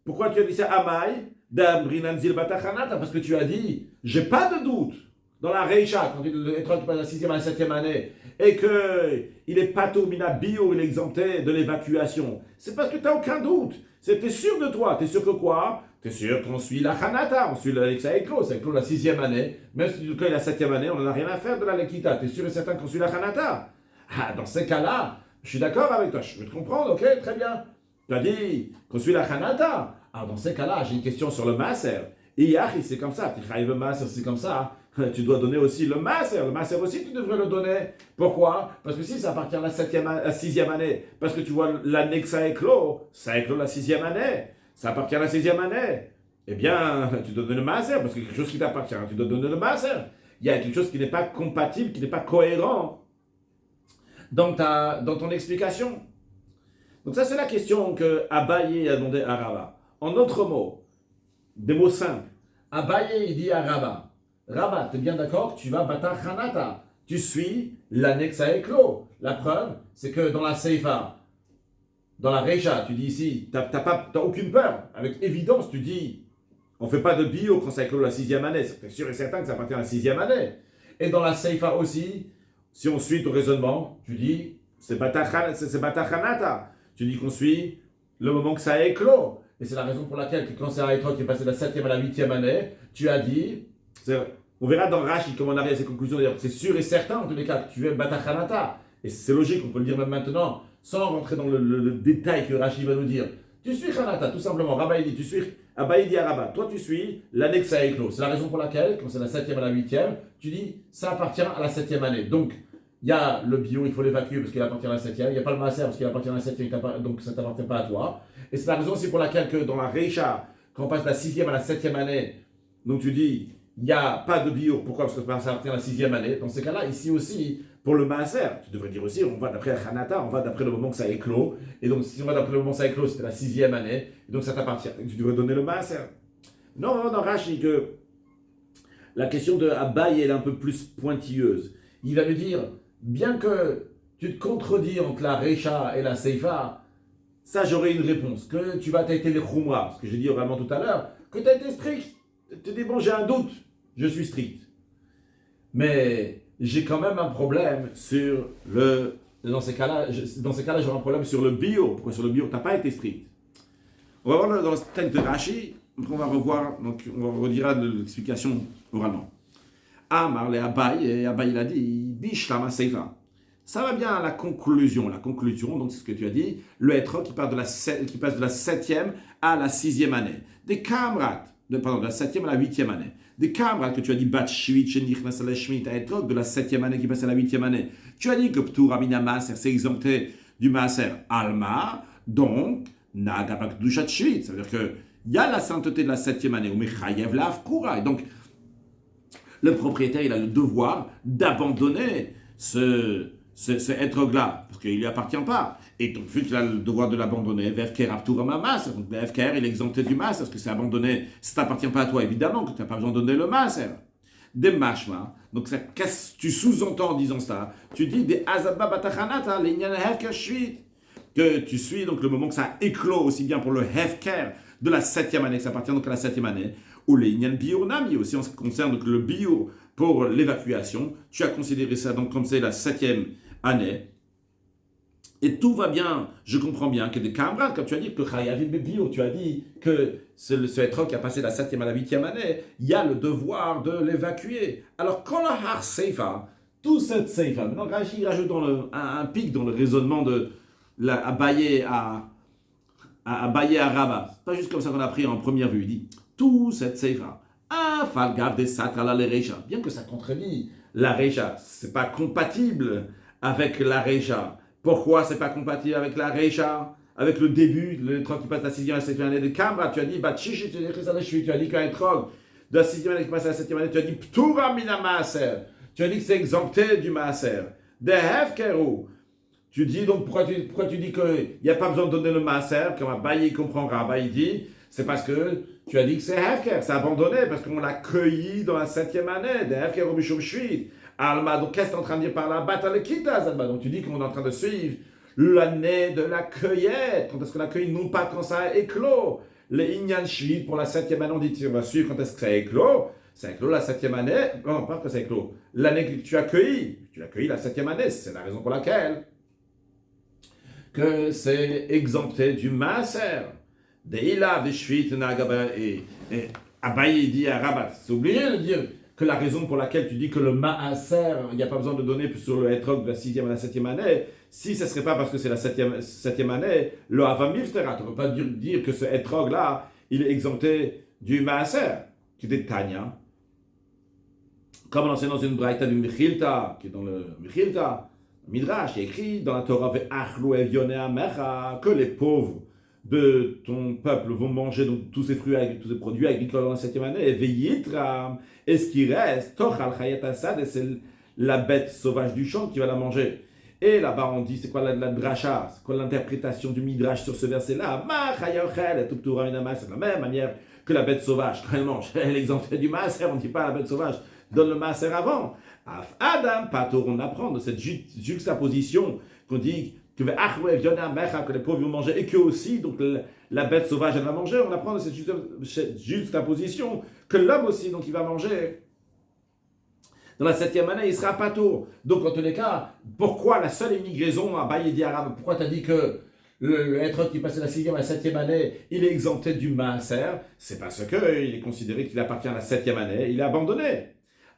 Pourquoi tu as dit ça Amai d'Amrinanzil Batachanata? Parce que tu as dit, j'ai pas de doute dans la Reisha, quand l'étrog passe la 6e à la 7e année, et qu'il est patou mina bio, il est exempté de l'évacuation. C'est parce que tu n'as aucun doute. Tu es sûr de toi. Tu es sûr que quoi? Tu es sûr qu'on suit la Hanata, on suit ça éclos la 6e année. Même si tu cueilles la 7e année, on n'en a rien à faire de la Lekita. Tu es sûr et certain qu'on suit la Hanata. Ah, dans ces cas-là, je suis d'accord avec toi, je veux te comprendre, ok, très bien. Tu as dit qu'on suit la Hanata. Alors dans ces cas-là, j'ai une question sur le Maaser. Iyachi, c'est comme ça. Le Maaser, c'est comme ça. Tu dois donner aussi le Maaser. Le Maaser aussi, tu devrais le donner. Pourquoi? Parce que si ça appartient à la 6e année, parce que tu vois l'année que ça éclos la 6e année. Ça appartient à la 6e année. Eh bien, tu dois donner le Maaser, parce que quelque chose qui t'appartient, tu dois donner le Maaser. Il y a quelque chose qui n'est pas compatible, qui n'est pas cohérent dans ton explication. Donc ça, c'est la question que Abaye a demandé à Rava. En d'autres mots, des mots simples, Abaye, il dit à Rava, Rava, tu es bien d'accord que tu vas bata chanata, tu suis l'annexe à éclos. La preuve, c'est que dans la Seifa, dans la Reisha, tu dis ici, tu n'as aucune peur. Avec évidence, tu dis, on ne fait pas de bio quand ça éclot la 6e année. C'est sûr et certain que ça appartient à la 6e année. Et dans la Seifa aussi, si on suit ton raisonnement, tu dis, c'est Batachanata. Tu dis qu'on suit le moment que ça éclot. Et c'est la raison pour laquelle, quand c'est un étrog qui est passé de la 7e à la 8e année, tu as dit, on verra dans Rashi comment on arrive à ces conclusions, d'ailleurs, c'est sûr et certain, en tous les cas, que tu es Batachanata. Et c'est logique, on peut le dire même maintenant, sans rentrer dans le détail que Rashi va nous dire. Tu suis Chanata, tout simplement. Rabba, il dit, tu suis, Abba, il dit à Rabba, toi tu suis l'année que ça a éclos. C'est la raison pour laquelle, quand c'est la 7e à la 8e, tu dis, ça appartient à la 7e année. Donc, il y a le bio, il faut l'évacuer parce qu'il appartient à la 7e. Il n'y a pas le masser parce qu'il appartient à la 7e, donc ça ne t'appartient pas à toi. Et c'est la raison aussi pour laquelle, que dans la Reisha, quand on passe de la 6e à la 7e année, donc tu dis, il n'y a pas de bio. Pourquoi? Parce que ça appartient à la 6e année. Dans ces cas-là, ici aussi, pour le maaser, tu devrais dire aussi, on va d'après la Hanata, on va d'après le moment que ça éclot. Et donc, si on va d'après le moment que ça éclot, c'était la 6e année. Et donc, ça t'appartient. Tu devrais donner le maaser. Non, dans Rashi, que la question de Abaye, elle est un peu plus pointilleuse. Il va lui dire, bien que tu te contredis entre la Reisha et la Seifa, ça, j'aurai une réponse. Que tu vas t'aider les Khumra, ce que j'ai dit oralement tout à l'heure, que tu as été strict. Tu dis, bon, j'ai un doute, je suis strict. Mais j'ai quand même un problème sur le. Dans ces cas-là, j'aurai un problème sur le bio. Pourquoi sur le bio, tu n'as pas été strict? On va voir dans le texte de Rashi, on va revoir, donc on redira l'explication oralement. Amar le Abaye, et Abaye il a dit, Bishlama Seifa. Ça va bien à la conclusion. La conclusion, donc c'est ce que tu as dit, le Etrog qui passe de la 7e à la 6e année. Des Kamrat, de la 7e à la 8e année. Des Kamrat que tu as dit, Bat Shvit, Shenichnas Aleshmit, à Etrog, de la 7e année qui passe à la 8e année. Tu as dit que Ptur Amina Maser, c'est exempté du Maser Alma, donc, Nagabak Dushat Shvit. Ça veut dire que il y a la sainteté de la 7e année, ou Mechayev la Afkura. Et donc, le propriétaire, il a le devoir d'abandonner ce etrog-là, parce qu'il ne lui appartient pas. Et donc, vu qu'il a le devoir de l'abandonner, Vefker Apturama Maser, donc le Vefker, il est exempté du Maser, parce que c'est abandonné, ça ne t'appartient pas à toi, évidemment, que tu n'as pas besoin de donner le Maser. Des mashma, donc qu'est-ce que tu sous-entends en disant ça? Tu dis des Azabba Batachanata, les Nyan Hefker Shvit, que tu suis donc le moment que ça éclot aussi bien pour le Hefker de la 7e année, que ça appartient donc à la 7e année, ou les Nyan Biur Nami aussi en ce qui concerne donc le Biur pour l'évacuation, tu as considéré ça donc comme c'est la 7e année, et tout va bien, je comprends bien que des camarades, comme tu as dit, que Chayavim Bio, tu as dit que ce Etrog qui a passé de la 7e à la 8e année, il y a le devoir de l'évacuer. Alors quand la Har Seifa, tout cette Seifa, maintenant Rashi rajoute un pic dans le raisonnement de Abaye à Rabba. C'est pas juste comme ça qu'on a pris en première vue. Il dit tout cette Seifa, Falgav des Satra la Reisha, bien que ça contredit la Reisha, c'est pas compatible avec la Reisha. Pourquoi c'est pas compatible avec la Reisha? Avec le début, le Etrog qui passe de la 6e à la 7e année de Kamra, tu as dit, tu as dit qu'un Etrog de la 6e année qui passe à la 7e année, tu as dit, Ptura mina Maaser. Tu as dit que c'est exempté du Maaser. De Hefkeru. Tu dis donc, pourquoi tu dis qu'il n'y a pas besoin de donner le Maaser, comme Abaye comprend, Abaye dit, c'est parce que tu as dit que c'est Hefker, c'est abandonné, parce qu'on l'a cueilli dans la 7e année, de Hefkeru Bishum Shvit. Alma, donc qu'est-ce que tu es en train de dire par là? Batalekita, Alma. Donc tu dis qu'on est en train de suivre l'année de la cueillette. Quand est-ce qu'on a cueilli? Non pas quand ça a éclos. Les Inyan Shvit pour la 7e année, on dit on va suivre quand est-ce que ça a éclos. Ça a éclos la 7e année. Non, pas que ça a éclos. L'année que tu as cueilli. Tu as cueilli la 7e année. C'est la raison pour laquelle que c'est exempté du Maaser. Des Ila, des Shvit, Nagaba et Abaye dit à Rabat. C'est oublié de dire que la raison pour laquelle tu dis que le Maaser, il n'y a pas besoin de donner sur le Etrog de la 6e à la 7e année, si ce ne serait pas parce que c'est la 7e année, le Avamiftera, tu ne peux pas dire que ce Etrog-là, il est exempté du Maaser, qui est Tanya. Comme on enseigne dans une braïta du Mechilta, qui est dans le Mechilta, Midrash, il est écrit dans la Torah, que les pauvres de ton peuple vont manger donc, tous ces fruits, tous ces produits agricoles dans la 7e année, et veillitram, et ce qui reste, tochal chayat asad, et c'est la bête sauvage du champ qui va la manger. Et là-bas on dit, c'est quoi la dracha, c'est quoi l'interprétation du midrash sur ce verset-là? Ma chayochel, et tuptura minama, c'est de la même manière que la bête sauvage, quand elle mange, elle est exemptée du maaser, on ne dit pas la bête sauvage, donne le maaser avant. Af Adam, Patour, on apprend de cette juxtaposition qu'on dit que les pauvres vont manger et que aussi donc la bête sauvage elle va manger. On apprend de cette juxtaposition que l'homme aussi donc il va manger. Dans la 7e année, il sera patour. Donc en tous les cas, pourquoi la seule et unique raison à Abaye dit Arabe, pourquoi tu as dit que le Etrog qui passait de la 6e à la 7e année, il est exempté du Maaser, c'est parce qu'il est considéré qu'il appartient à la 7e année, il est abandonné.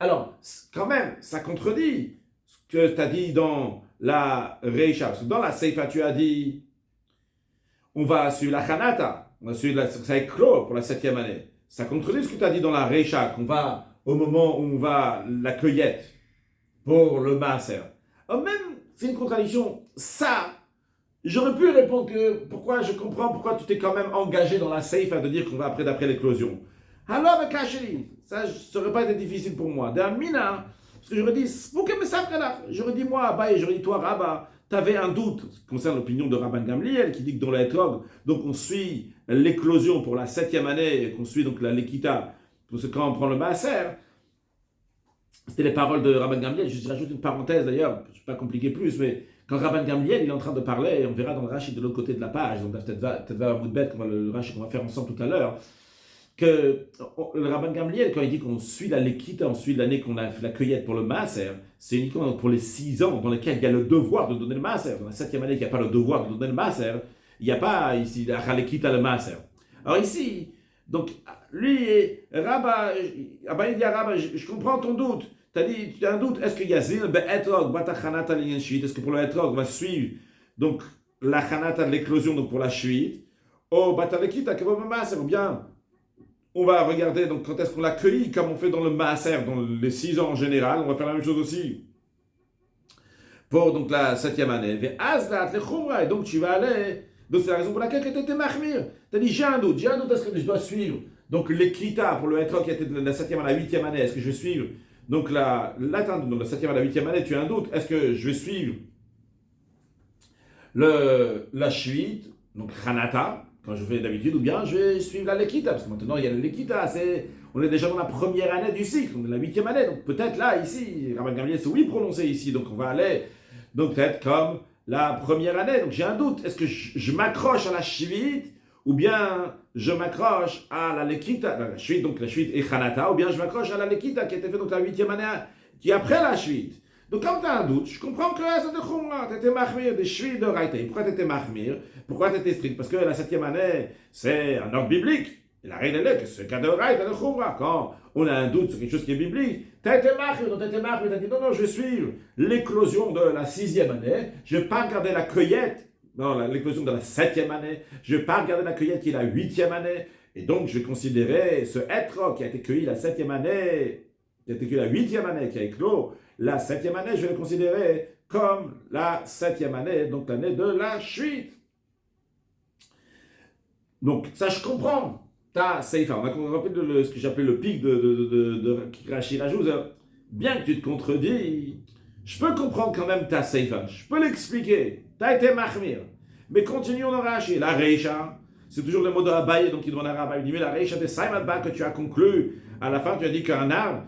Alors, quand même, ça contredit ce que tu as dit dans la Reisha. Parce que dans la Seifa, tu as dit, on va suivre la Chanata, on va suivre ça est clos pour la 7e année. Ça contredit ce que tu as dit dans la Reisha, qu'on va, au moment où on va la cueillette pour le Maaser. Alors même, c'est une contradiction. Ça, j'aurais pu répondre que je comprends pourquoi tu t'es quand même engagé dans la Seifa de dire qu'on va après d'après l'éclosion. Alors, mais cachez ça serait pas été difficile pour moi. D'un mina, parce que j'aurais dit moi, Abba, et j'aurais dit toi, Rabba, tu avais un doute concernant l'opinion de Rabban Gamliel qui dit que dans la Etrog, donc on suit l'éclosion pour la 7e année, et qu'on suit donc la Lekita, parce que quand on prend le Maaser, c'était les paroles de Rabban Gamliel. Je rajoute une parenthèse d'ailleurs, je ne vais pas compliquer plus, mais quand Rabban Gamliel il est en train de parler, et on verra dans le Rashi de l'autre côté de la page, donc peut-être va Moudbet, le Rashi qu'on va faire ensemble tout à l'heure, que le Rabban Gamliel, quand il dit qu'on suit la Lekita, on suit l'année qu'on a fait la cueillette pour le Maaser, c'est uniquement pour les 6 ans dans lesquels il y a le devoir de donner le Maaser. Dans la 7e année, il n'y a pas le devoir de donner le Maaser, il n'y a pas ici la Lekita, le Maaser. Alors ici, donc, lui, Rabba, il dit à Rabba, je comprends ton doute. Tu as un doute, est-ce qu'il y a Zil, Etrog, Batachanata, est-ce que pour le Etrog, on va suivre donc la Chanata de l'éclosion, donc pour la Shuit, ou Batalekita, ou bien on va regarder donc quand est-ce qu'on l'accueille, comme on fait dans le Maaser, dans les 6 ans en général, on va faire la même chose aussi pour donc la 7e année. Et donc tu vas aller, donc c'est la raison pour laquelle tu étais mahmir. Tu as dit j'ai un doute, est-ce que je dois suivre donc l'écrita pour le Etrog qui était de la 7e à la 8e année, est-ce que je vais suivre donc la 7e à la 8e année, tu as un doute, est-ce que je vais suivre la Shuit, donc Hanata, quand je fais d'habitude, ou bien je vais suivre la Lekita, parce que maintenant il y a la Lekita, on est déjà dans la première année du cycle, on est la 8e année, donc peut-être là, ici, Rabban Gamliel s'est oui prononcé ici, donc on va aller, donc peut-être comme la première année, donc j'ai un doute, est-ce que je m'accroche à la Shvit, ou bien je m'accroche à la Lekita, la Shvit, donc la Shvit et Hanata, ou bien je m'accroche à la Lekita qui était faite donc la 8e année, qui est après la Shvit. Donc, quand tu as un doute, je comprends que ça te khumra, tu étais mahmir, des shvi de raïté. Pourquoi tu étais mahmir? Pourquoi tu étais strict? Parce que la 7e année, c'est un ordre biblique. Et la règle est que c'est cas de raïté, de khumra. Quand on a un doute sur quelque chose qui est biblique, tu as été mahmir, tu as dit non, je vais suivre l'éclosion de la 6e année, je ne vais pas regarder la cueillette, non, l'éclosion de la 7e année, je ne vais pas regarder la cueillette qui est la 8e année, et donc je vais considérer ce être qui a été cueilli la 7e année, qui a été cueilli la 8e année, qui a éclos, la 7e année, je vais le considérer comme la 7e année, donc l'année de la chute. Donc, ça, je comprends. Ta Seifa, on a rappelé ce que j'appelais le pic de Rashi Rajouz. Bien que tu te contredis, je peux comprendre quand même ta Seifa. Je peux l'expliquer. Tu as été mahmir. Mais continuons dans Rashi. La Reisha, c'est toujours le mot de Abaye, donc il demande à Rabba. Il dit, mais la Reisha de Saïmadba que tu as conclu, à la fin, tu as dit qu'un arbre,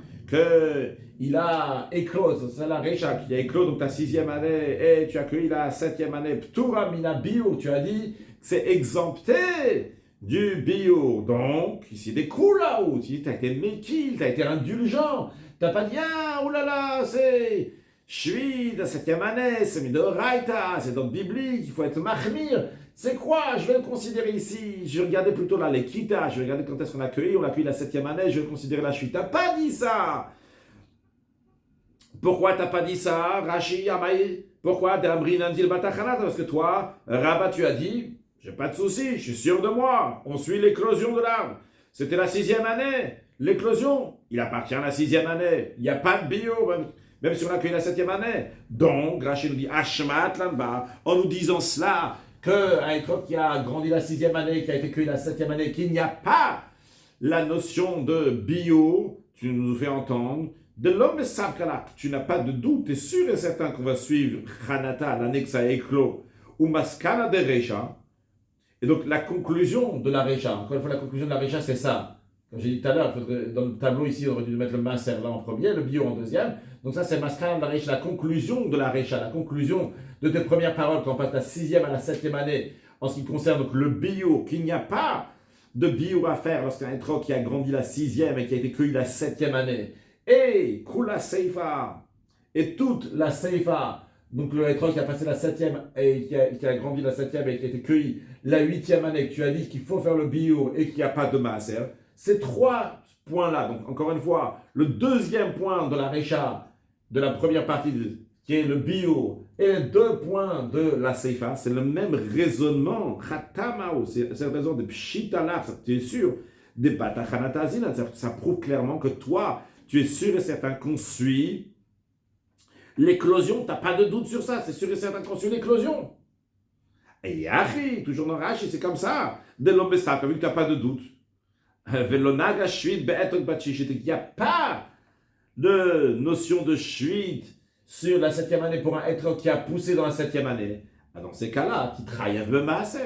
il a éclos, c'est la Reisha qui a éclos, donc ta 6e année, et tu as cueilli la 7e année, Ptura mina biur, tu as dit, c'est exempté du biur. Donc, ici, des koulaou, tu dis, tu as été méquille, tu as été indulgent, tu n'as pas dit, ah, oulala, c'est, je suis de la 7e année, c'est midoraita, c'est donc biblique, il faut être mahmir. C'est quoi? Je vais le considérer ici. Je vais regarder plutôt la Lekita. Je vais regarder quand est-ce qu'on a cueilli. On a cueilli la 7e année. Je vais le considérer la chute. T'as pas dit ça. Pourquoi t'as pas dit ça, Rashi Yamaï? Pourquoi parce que toi, Rabat, tu as dit, j'ai pas de souci, je suis sûr de moi. On suit l'éclosion de l'arbre. C'était la 6e année. L'éclosion, il appartient à la 6e année. Il n'y a pas de bio. Même si on a cueilli la 7e année. Donc, Rashi nous dit, Ashmat là-bas, en nous disant cela, qu'un étrog qui a grandi la 6e année, qui a été cueilli la 7e année, qu'il n'y a pas la notion de bio, tu nous fais entendre, de l'homme sabkalak, tu n'as pas de doute, tu es sûr et certain qu'on va suivre Hanata, l'année que ça a éclos, ou Maskana de Recha. Et donc la conclusion de la Recha, encore une fois, la conclusion de la Recha, c'est ça. Comme j'ai dit tout à l'heure, dans le tableau ici, on aurait dû mettre le Maaser là en premier, le bio en deuxième. Donc ça, c'est Maskana de la Recha, la conclusion de la Recha, la conclusion de tes premières paroles quand on passe de la 6e à la 7e année, en ce qui concerne donc le bio, qu'il n'y a pas de bio à faire lorsqu'un étrog qui a grandi la 6e et qui a été cueilli la 7e année. Et Kula Seifa, et toute la Seifa donc le étrog qui a passé la 7e et qui a grandi la 7e et qui a été cueilli la 8e année, que tu as dit qu'il faut faire le biour et qu'il n'y a pas de maaser, ces 3 points-là, donc encore une fois, le deuxième point de la Recha, de la première partie, qui est le biour, et les 2 points de la Seifa, c'est le même raisonnement, Khatamao, c'est le raison de Pshitalar, tu es sûr, des Batachanatazina, ça prouve clairement que toi, tu es sûr et certain qu'on suit l'éclosion, tu n'as pas de doute sur ça, c'est sûr et certain qu'on suit l'éclosion. Et Yahi, toujours dans Rashi, c'est comme ça. Dès l'homme ça, vu que tu n'as pas de doute. Velonaga Shvit Be'etok Bachish, il n'y a pas de notion de Shvit sur la 7e année pour un être qui a poussé dans la 7e année. Dans ces cas-là, qui travaille le maaser.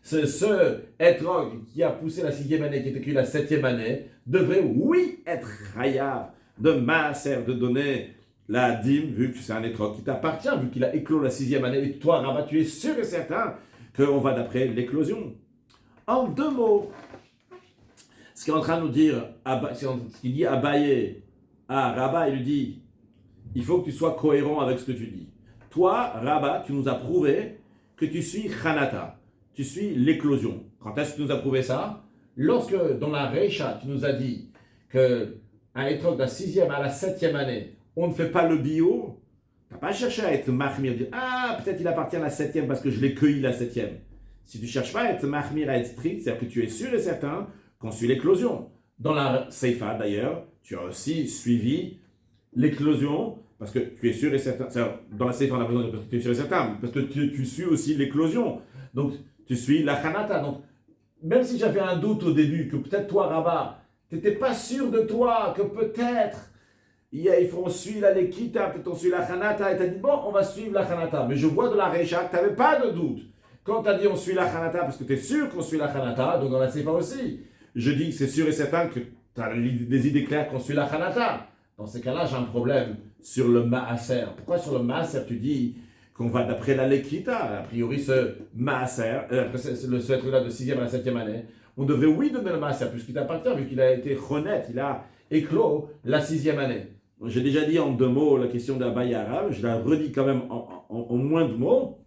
Ce être qui a poussé la 6e année, qui a écrit la 7e année, devrait, oui, être chayav de maaser, de donner la dîme, vu que c'est un étrog qui t'appartient, vu qu'il a éclos la 6e année, et toi, Rabat, tu es sûr et certain qu'on va d'après l'éclosion. En 2 mots, ce qu'il est en train de nous dire, ce qu'il dit Abaye à Rabat, il lui dit, il faut que tu sois cohérent avec ce que tu dis. Toi, Rabat, tu nous as prouvé que tu suis Hanata, tu suis l'éclosion. Quand est-ce que tu nous as prouvé ça? Lorsque, dans la Recha, tu nous as dit qu'un étrog de la 6e à la 7e année, on ne fait pas le bio, tu n'as pas cherché à être mahmir, dire ah, peut-être il appartient à la 7e parce que je l'ai cueilli la 7e. Si tu ne cherches pas à être mahmir, à être strict, c'est-à-dire que tu es sûr et certain qu'on suit l'éclosion. Dans la Seifa d'ailleurs, tu as aussi suivi l'éclosion parce que tu es sûr et certain. Dans la Seifa, on a besoin de parce que tu es sûr et certain, parce que tu suis aussi l'éclosion. Donc tu suis la Hanata. Donc même si j'avais un doute au début que peut-être toi, Rabat, tu n'étais pas sûr de toi, que peut-être il faut suivre la Lekita, peut-être on suit la Hanata, et tu as dit bon, on va suivre la Hanata. Mais je vois de la Recha que tu n'avais pas de doute. Quand tu as dit on suit la Hanata, parce que tu es sûr qu'on suit la Hanata, donc dans la Seifa aussi, je dis que c'est sûr et certain que tu as des idées claires qu'on suit la Hanata. Dans ces cas-là, j'ai un problème sur le Maaser. Pourquoi sur le Maaser tu dis qu'on va d'après la Lekita? A priori, ce Maaser, ce truc-là de 6e à la 7e année, on devrait oui donner le Maaser, puisqu'il t'appartient, vu qu'il a été honnête, il a éclos la 6e année. J'ai déjà dit en 2 mots la question d'Abaye arabe, je la redis quand même en moins de mots.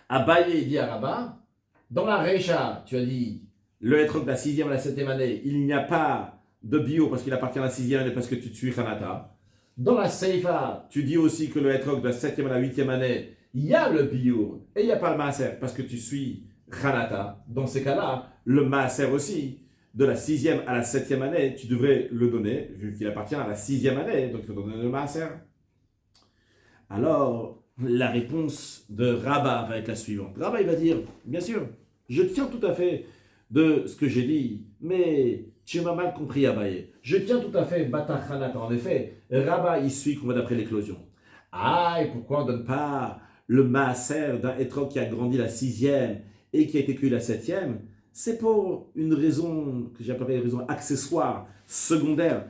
Abaye dit à Rabat, dans la Recha, tu as dit, le étrog de la 6e à la 7e année, il n'y a pas de bio parce qu'il appartient à la 6e année parce que tu suis Hanata. Dans la Seifa, tu dis aussi que le étrog de la 7e à la 8e année, il y a le bio et il n'y a pas le maaser parce que tu suis Hanata. Dans ces cas-là, le maaser aussi, de la 6e à la 7e année, tu devrais le donner, vu qu'il appartient à la 6e année, donc il faut donner le maaser. Alors, la réponse de Rabat va être la suivante. Rabat, il va dire, bien sûr, je tiens tout à fait de ce que j'ai dit, mais tu m'as mal compris, Abaye. Je tiens tout à fait Batachanat. En effet, Rabat, il suit qu'on va d'après l'éclosion. Ah, et pourquoi on ne donne pas le maaser d'un étrog qui a grandi la 6e et qui a été cueilli la 7e? C'est pour une raison que j'appellerais une raison accessoire, secondaire.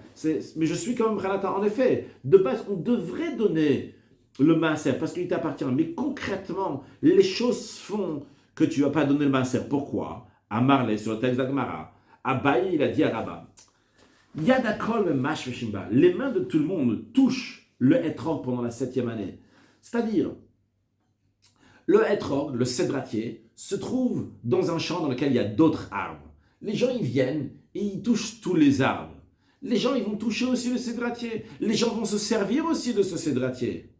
Mais je suis quand même Ranata. En effet, de base, on devrait donner le maaser parce qu'il t'appartient. Mais concrètement, les choses font que tu ne vas pas donner le maaser. Pourquoi? À Marley, sur le texte d'Agmara, Abaye, il a dit à Rabat, Yadakol mash veshimba, les mains de tout le monde touchent le etrog pendant la 7e année. C'est-à-dire, le etrog, le cédratier, se trouve dans un champ dans lequel il y a d'autres arbres. Les gens, ils viennent et ils touchent tous les arbres. Les gens, ils vont toucher aussi le cédratier. Les gens vont se servir aussi de ce cédratier.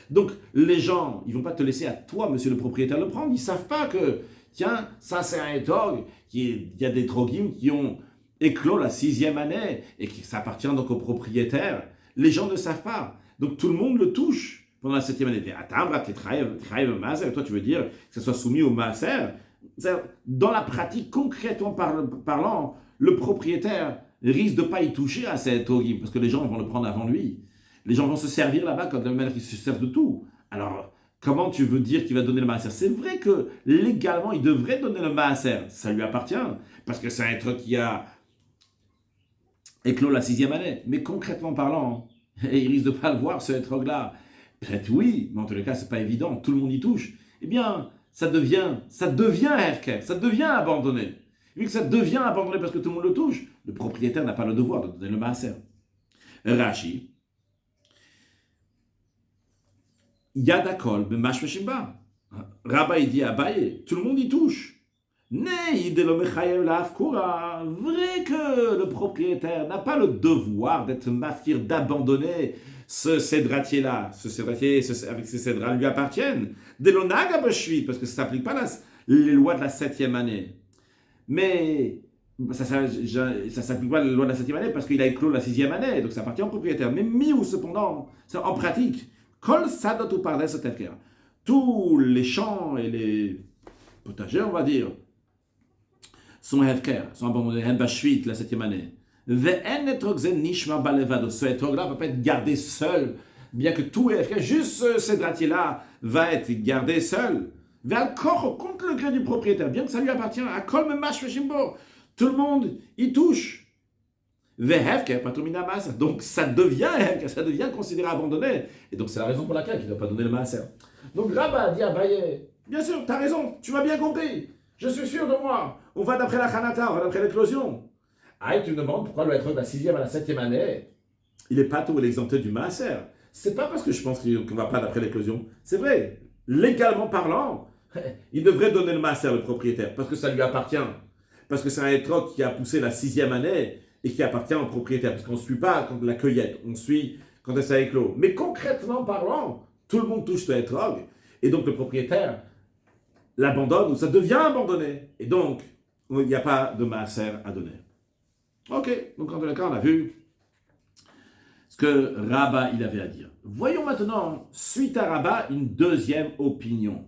Donc, les gens, ils ne vont pas te laisser à toi, monsieur le propriétaire, le prendre. Ils ne savent pas que, tiens, ça c'est un etrog. Il y a des trogim qui ont éclos la 6e année et qui ça appartient donc au propriétaire. Les gens ne savent pas. Donc, tout le monde le touche pendant la 7e année. Toi, tu veux dire que ça soit soumis au maaser. Dans la pratique, concrètement parlant, le propriétaire risque de ne pas y toucher à ces etrogim parce que les gens vont le prendre avant lui. Les gens vont se servir là-bas comme de la manière qu'ils se servent de tout. Alors, comment tu veux dire qu'il va donner le maaser? C'est vrai que légalement, il devrait donner le maaser. Ça lui appartient, parce que c'est un être qui a éclos la 6e année. Mais concrètement parlant, il risque de ne pas le voir, ce être-là. Peut-être oui, mais en tous les cas, ce n'est pas évident. Tout le monde y touche. Eh bien, ça devient hefker, ça devient abandonné. Vu que ça devient abandonné parce que tout le monde le touche, le propriétaire n'a pas le devoir de donner le maaser. Rashi, Yadakol, Bemashveshimba. Rabba, il dit à Abaye, tout le monde y touche. Vrai que le propriétaire n'a pas le devoir d'être mafir, d'abandonner ce cédratier-là. Ce cédratier, avec ces cédrats lui appartiennent. Delonaga bashvit, parce que ça s'applique pas les lois de la 7e année. Mais ça s'applique pas les lois de la 7e année parce qu'il a éclos la 6e année, donc ça appartient au propriétaire. Mais mieux cependant, en pratique, kol sadot ou pardes tefker. Tous les champs et les potagers, on va dire, sont hefker, sont abandonnés, hen bashvit, la 7e année. Ve'en etrog zen nishma balevado. Ce etrog-là ne va pas être gardé seul, bien que tout est hefker, juste ce cédratier-là va être gardé seul. Ve'al kor, contre le gré du propriétaire, bien que ça lui appartient, à kol memash veshimbo. Tout le monde y touche. Ve'hefker, patomina maaser. Donc ça devient hefker, ça devient considéré abandonné. Et donc c'est la raison pour laquelle il ne doit pas donner le maaser. Donc Rabba dit à Abaye, bien sûr, tu as raison, tu m'as bien compris. Je suis sûr de moi. On va d'après la Chanata, on va d'après l'éclosion. Ah, et tu me demandes pourquoi le être de la 6e à la 7e année, il n'est pas tout exempté du maaser. C'est pas parce que je pense qu'on ne va pas d'après l'éclosion. C'est vrai, légalement parlant, il devrait donner le maaser, le propriétaire, parce que ça lui appartient. Parce que c'est un étrog qui a poussé la 6e année et qui appartient au propriétaire. Parce qu'on ne suit pas quand la cueillette, on suit quand ça éclot. Mais concrètement parlant, tout le monde touche ce étrog. Et donc le propriétaire l'abandonne ou ça devient abandonné. Et donc, il n'y a pas de maaser à donner. Ok, donc en tout cas, on a vu ce que Rabba il avait à dire. Voyons maintenant, suite à Rabba, une deuxième opinion.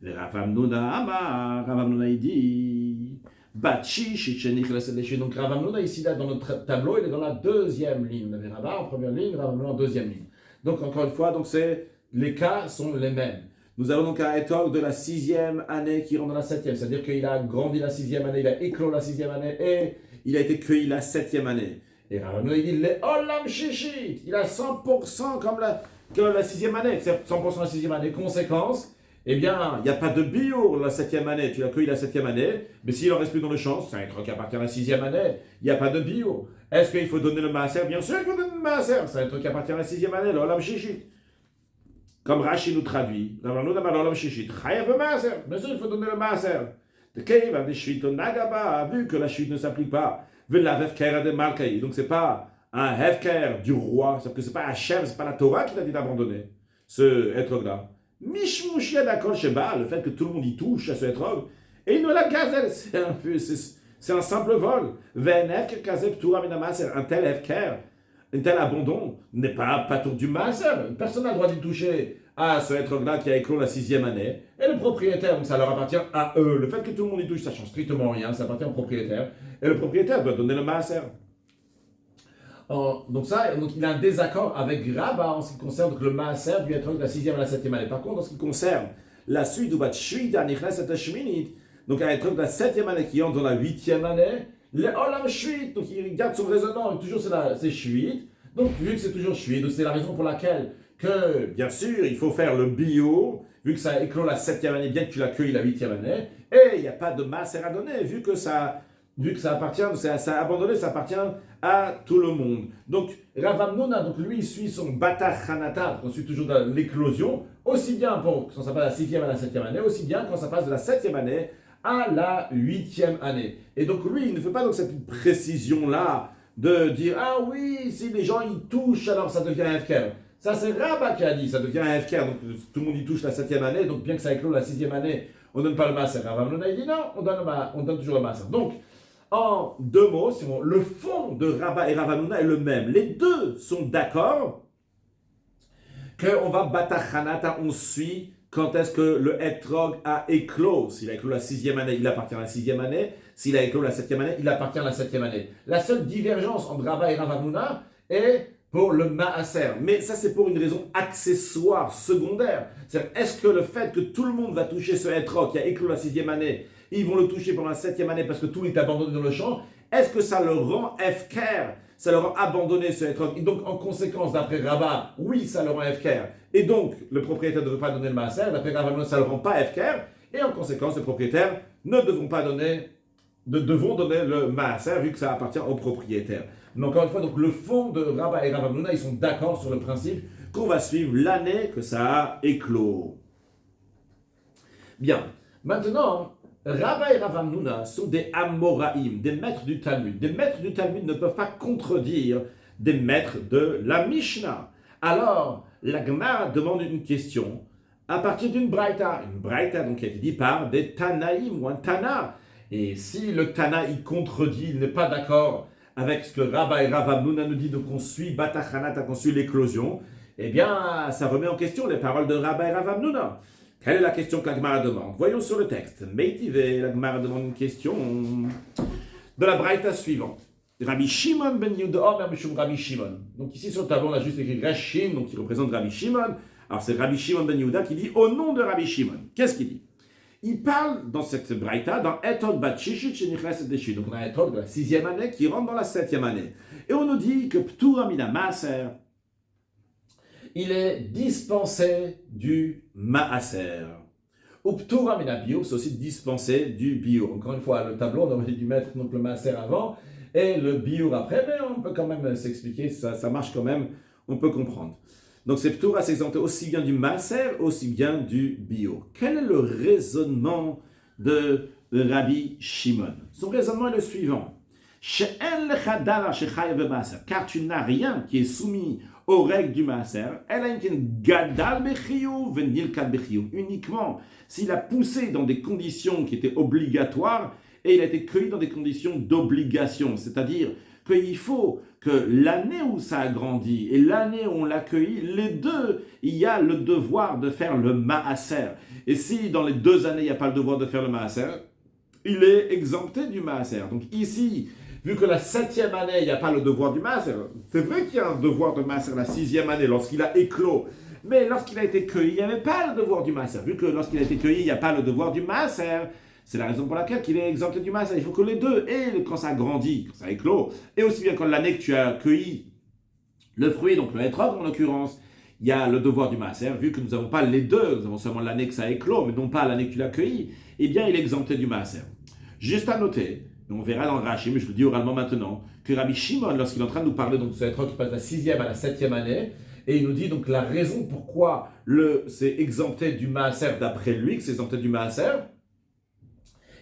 Rav Hamnouna il dit donc Rav Hamnouna ici là dans notre tableau, il est dans la deuxième ligne. On avait Rabba en première ligne, Rav Hamnouna en deuxième ligne. Donc encore une fois, les cas sont les mêmes. Nous avons donc un étog de la 6e année qui rentre dans la 7e, c'est-à-dire qu'il a grandi la 6e année, il a éclos la 6e année et il a été cueilli la 7e année. Et Rav Hamnouna il dit le olam shishit, il a 100% comme la 6e année, c'est 100% la 6e année. Conséquence, eh bien, il n'y a pas de bio la 7e année, tu l'as cueilli la 7e année, mais s'il en reste plus dans le champ, c'est un étrog qui appartient à la 6e année, il n'y a pas de bio. Est-ce qu'il faut donner le maaser? Bien sûr qu'il faut donner le maaser, c'est un étrog qui appartient à la 6e année, le olam shishit. Comme Rashi nous traduit, bien sûr, il faut donner le maaser. Vu que la chute ne s'applique pas, donc c'est pas un hefker du roi, c'est-à-dire que c'est pas Hachem, c'est pas la Torah qui t'a dit d'abandonner ce étrog-là. Mishmushia d'accord sheba, le fait que tout le monde y touche à ce étrog, et il ne la gazelle, c'est un simple vol. Un tel hefker, un tel abandon n'est pas tour du maaser. Personne n'a le droit d'y toucher à ce étrog-là qui a éclos la 6e année. Et le propriétaire, donc ça leur appartient à eux. Le fait que tout le monde y touche, ça change strictement rien, ça appartient au propriétaire. Et le propriétaire doit donner le maaser. Donc il a un désaccord avec Rabba en ce qui concerne le maaser du étrog de la 6e à la 7e année. Par contre, en ce qui concerne la suite, donc un étrog de la 7e année qui entre dans la 8e année, le olam shvit, donc il garde son raisonnement, toujours c'est shvit. Donc vu que c'est toujours shvit, c'est la raison pour laquelle que, bien sûr, il faut faire le bio, vu que ça éclot la 7e année, bien que tu l'as cueilli la 8e année, et il n'y a pas de maaser à donner, vu que ça appartient, ça a abandonné, ça appartient à tout le monde. Donc, Rav Hamnouna, donc lui, il suit son Batach Hanata, on suit toujours dans l'éclosion, aussi bien quand ça passe de la 6e à la 7e année, aussi bien quand ça passe de la 7e année à la 8e année. Et donc, lui, il ne fait pas donc cette précision-là de dire, ah oui, si les gens y touchent, alors ça devient un FKR. Ça, c'est Rabba qui a dit, ça devient un FKR, donc tout le monde y touche la 7e année, donc bien que ça éclose la 6e année, on ne donne pas le maaser. Rav Hamnouna, il dit non, on donne toujours le maaser. Donc, en deux mots, le fond de Rabba et Rav Hamnouna est le même. Les deux sont d'accord qu'on va batachanata, on suit quand est-ce que le etrog a éclos. S'il a éclos la 6e année, il appartient à la 6e année. S'il a éclos la 7e année, il appartient à la 7e année. La seule divergence entre Rabba et Rav Hamnouna est pour le maaser. Mais ça, c'est pour une raison accessoire, secondaire. C'est-à-dire, est-ce que le fait que tout le monde va toucher ce etrog qui a éclos la 6e année, ils vont le toucher pendant la 7e année parce que tout est abandonné dans le champ, est-ce que ça le rend FKR? Ça le rend abandonné ce etrog. Et donc, en conséquence, d'après Rabba, oui, ça le rend FKR. Et donc, le propriétaire ne devrait pas donner le maaser. D'après Rabba, ça ne le rend pas FKR. Et en conséquence, les propriétaires ne devront donner le maaser vu que ça appartient au propriétaire. Mais encore une fois, donc, le fond de Rabba et Rav Hamnouna, ils sont d'accord sur le principe qu'on va suivre l'année que ça a éclos. Bien, maintenant, Rabba et Rav Hamnouna sont des Amoraïm, des maîtres du Talmud. Des maîtres du Talmud ne peuvent pas contredire des maîtres de la Mishnah. Alors, la Gemara demande une question à partir d'une Braïta. Une Braïta donc, qui a été dit par des Tanaïm ou un Tana. Et si le Tana il contredit, il n'est pas d'accord avec ce que Rabba et Rav Hamnouna nous disent, donc on suit Batachanata, qu'on suit l'éclosion, eh bien, ça remet en question les paroles de Rabba et Rav Hamnouna. Quelle est la question que la Gemara demande? Voyons sur le texte. Meitivé, la Gemara demande une question de la Braïta suivante. Rabbi Shimon ben Yehuda Omer Mishum Rabbi Shimon. Donc ici sur le tableau, on a juste écrit Rashim, donc qui représente Rabbi Shimon. Alors c'est Rabbi Shimon ben Yehuda qui dit au nom de Rabbi Shimon. Qu'est-ce qu'il dit? Il parle dans cette Braïta, dans Etod Bat Shishit Shenichleset Deshu. Donc on a Etod de la 6e année qui rentre dans la 7e année. Et on nous dit que Ptura Mina Maaser, il est dispensé du Maaser. Ou Ptura Mina Biur, c'est aussi dispensé du Biur. Encore une fois, le tableau, on aurait dû mettre donc, le Maaser avant et le Biur après, mais on peut quand même s'expliquer, ça marche quand même, on peut comprendre. Donc c'est Ptura s'exempter aussi bien du Maaser, aussi bien du Biur. Quel est le raisonnement de Rabbi Shimon? Son raisonnement est le suivant. Car tu n'as rien qui est soumis aux règles du Maaser, uniquement s'il a poussé dans des conditions qui étaient obligatoires et il a été cueilli dans des conditions d'obligation, c'est-à-dire qu'il faut que l'année où ça a grandi et l'année où on l'a cueilli, les deux, il y a le devoir de faire le Maaser. Et si dans les 2 années, il n'y a pas le devoir de faire le Maaser, il est exempté du Maaser. Donc ici, vu que la 7e année, il n'y a pas le devoir du Maaser, c'est vrai qu'il y a un devoir de Maaser la 6e année lorsqu'il a éclos, mais lorsqu'il a été cueilli, il n'y avait pas le devoir du Maaser. Vu que lorsqu'il a été cueilli, il n'y a pas le devoir du Maaser, c'est la raison pour laquelle il est exempté du Maaser. Il faut que les deux, et quand ça grandit, quand ça éclot, et aussi bien quand l'année que tu as cueilli le fruit, donc le hétrog en l'occurrence, il y a le devoir du Maaser. Vu que nous n'avons pas les deux, nous avons seulement l'année que ça éclot, mais non pas l'année que tu l'as cueilli, eh bien il est exempté du Maaser. Juste à noter, on verra dans le Rashi, mais je le dis oralement maintenant, que Rabbi Shimon, lorsqu'il est en train de nous parler donc, de ce hétrog qui passe de la 6e à la 7e année, et il nous dit donc la raison pourquoi c'est exempté du Maaser d'après lui, que c'est exempté du Maaser,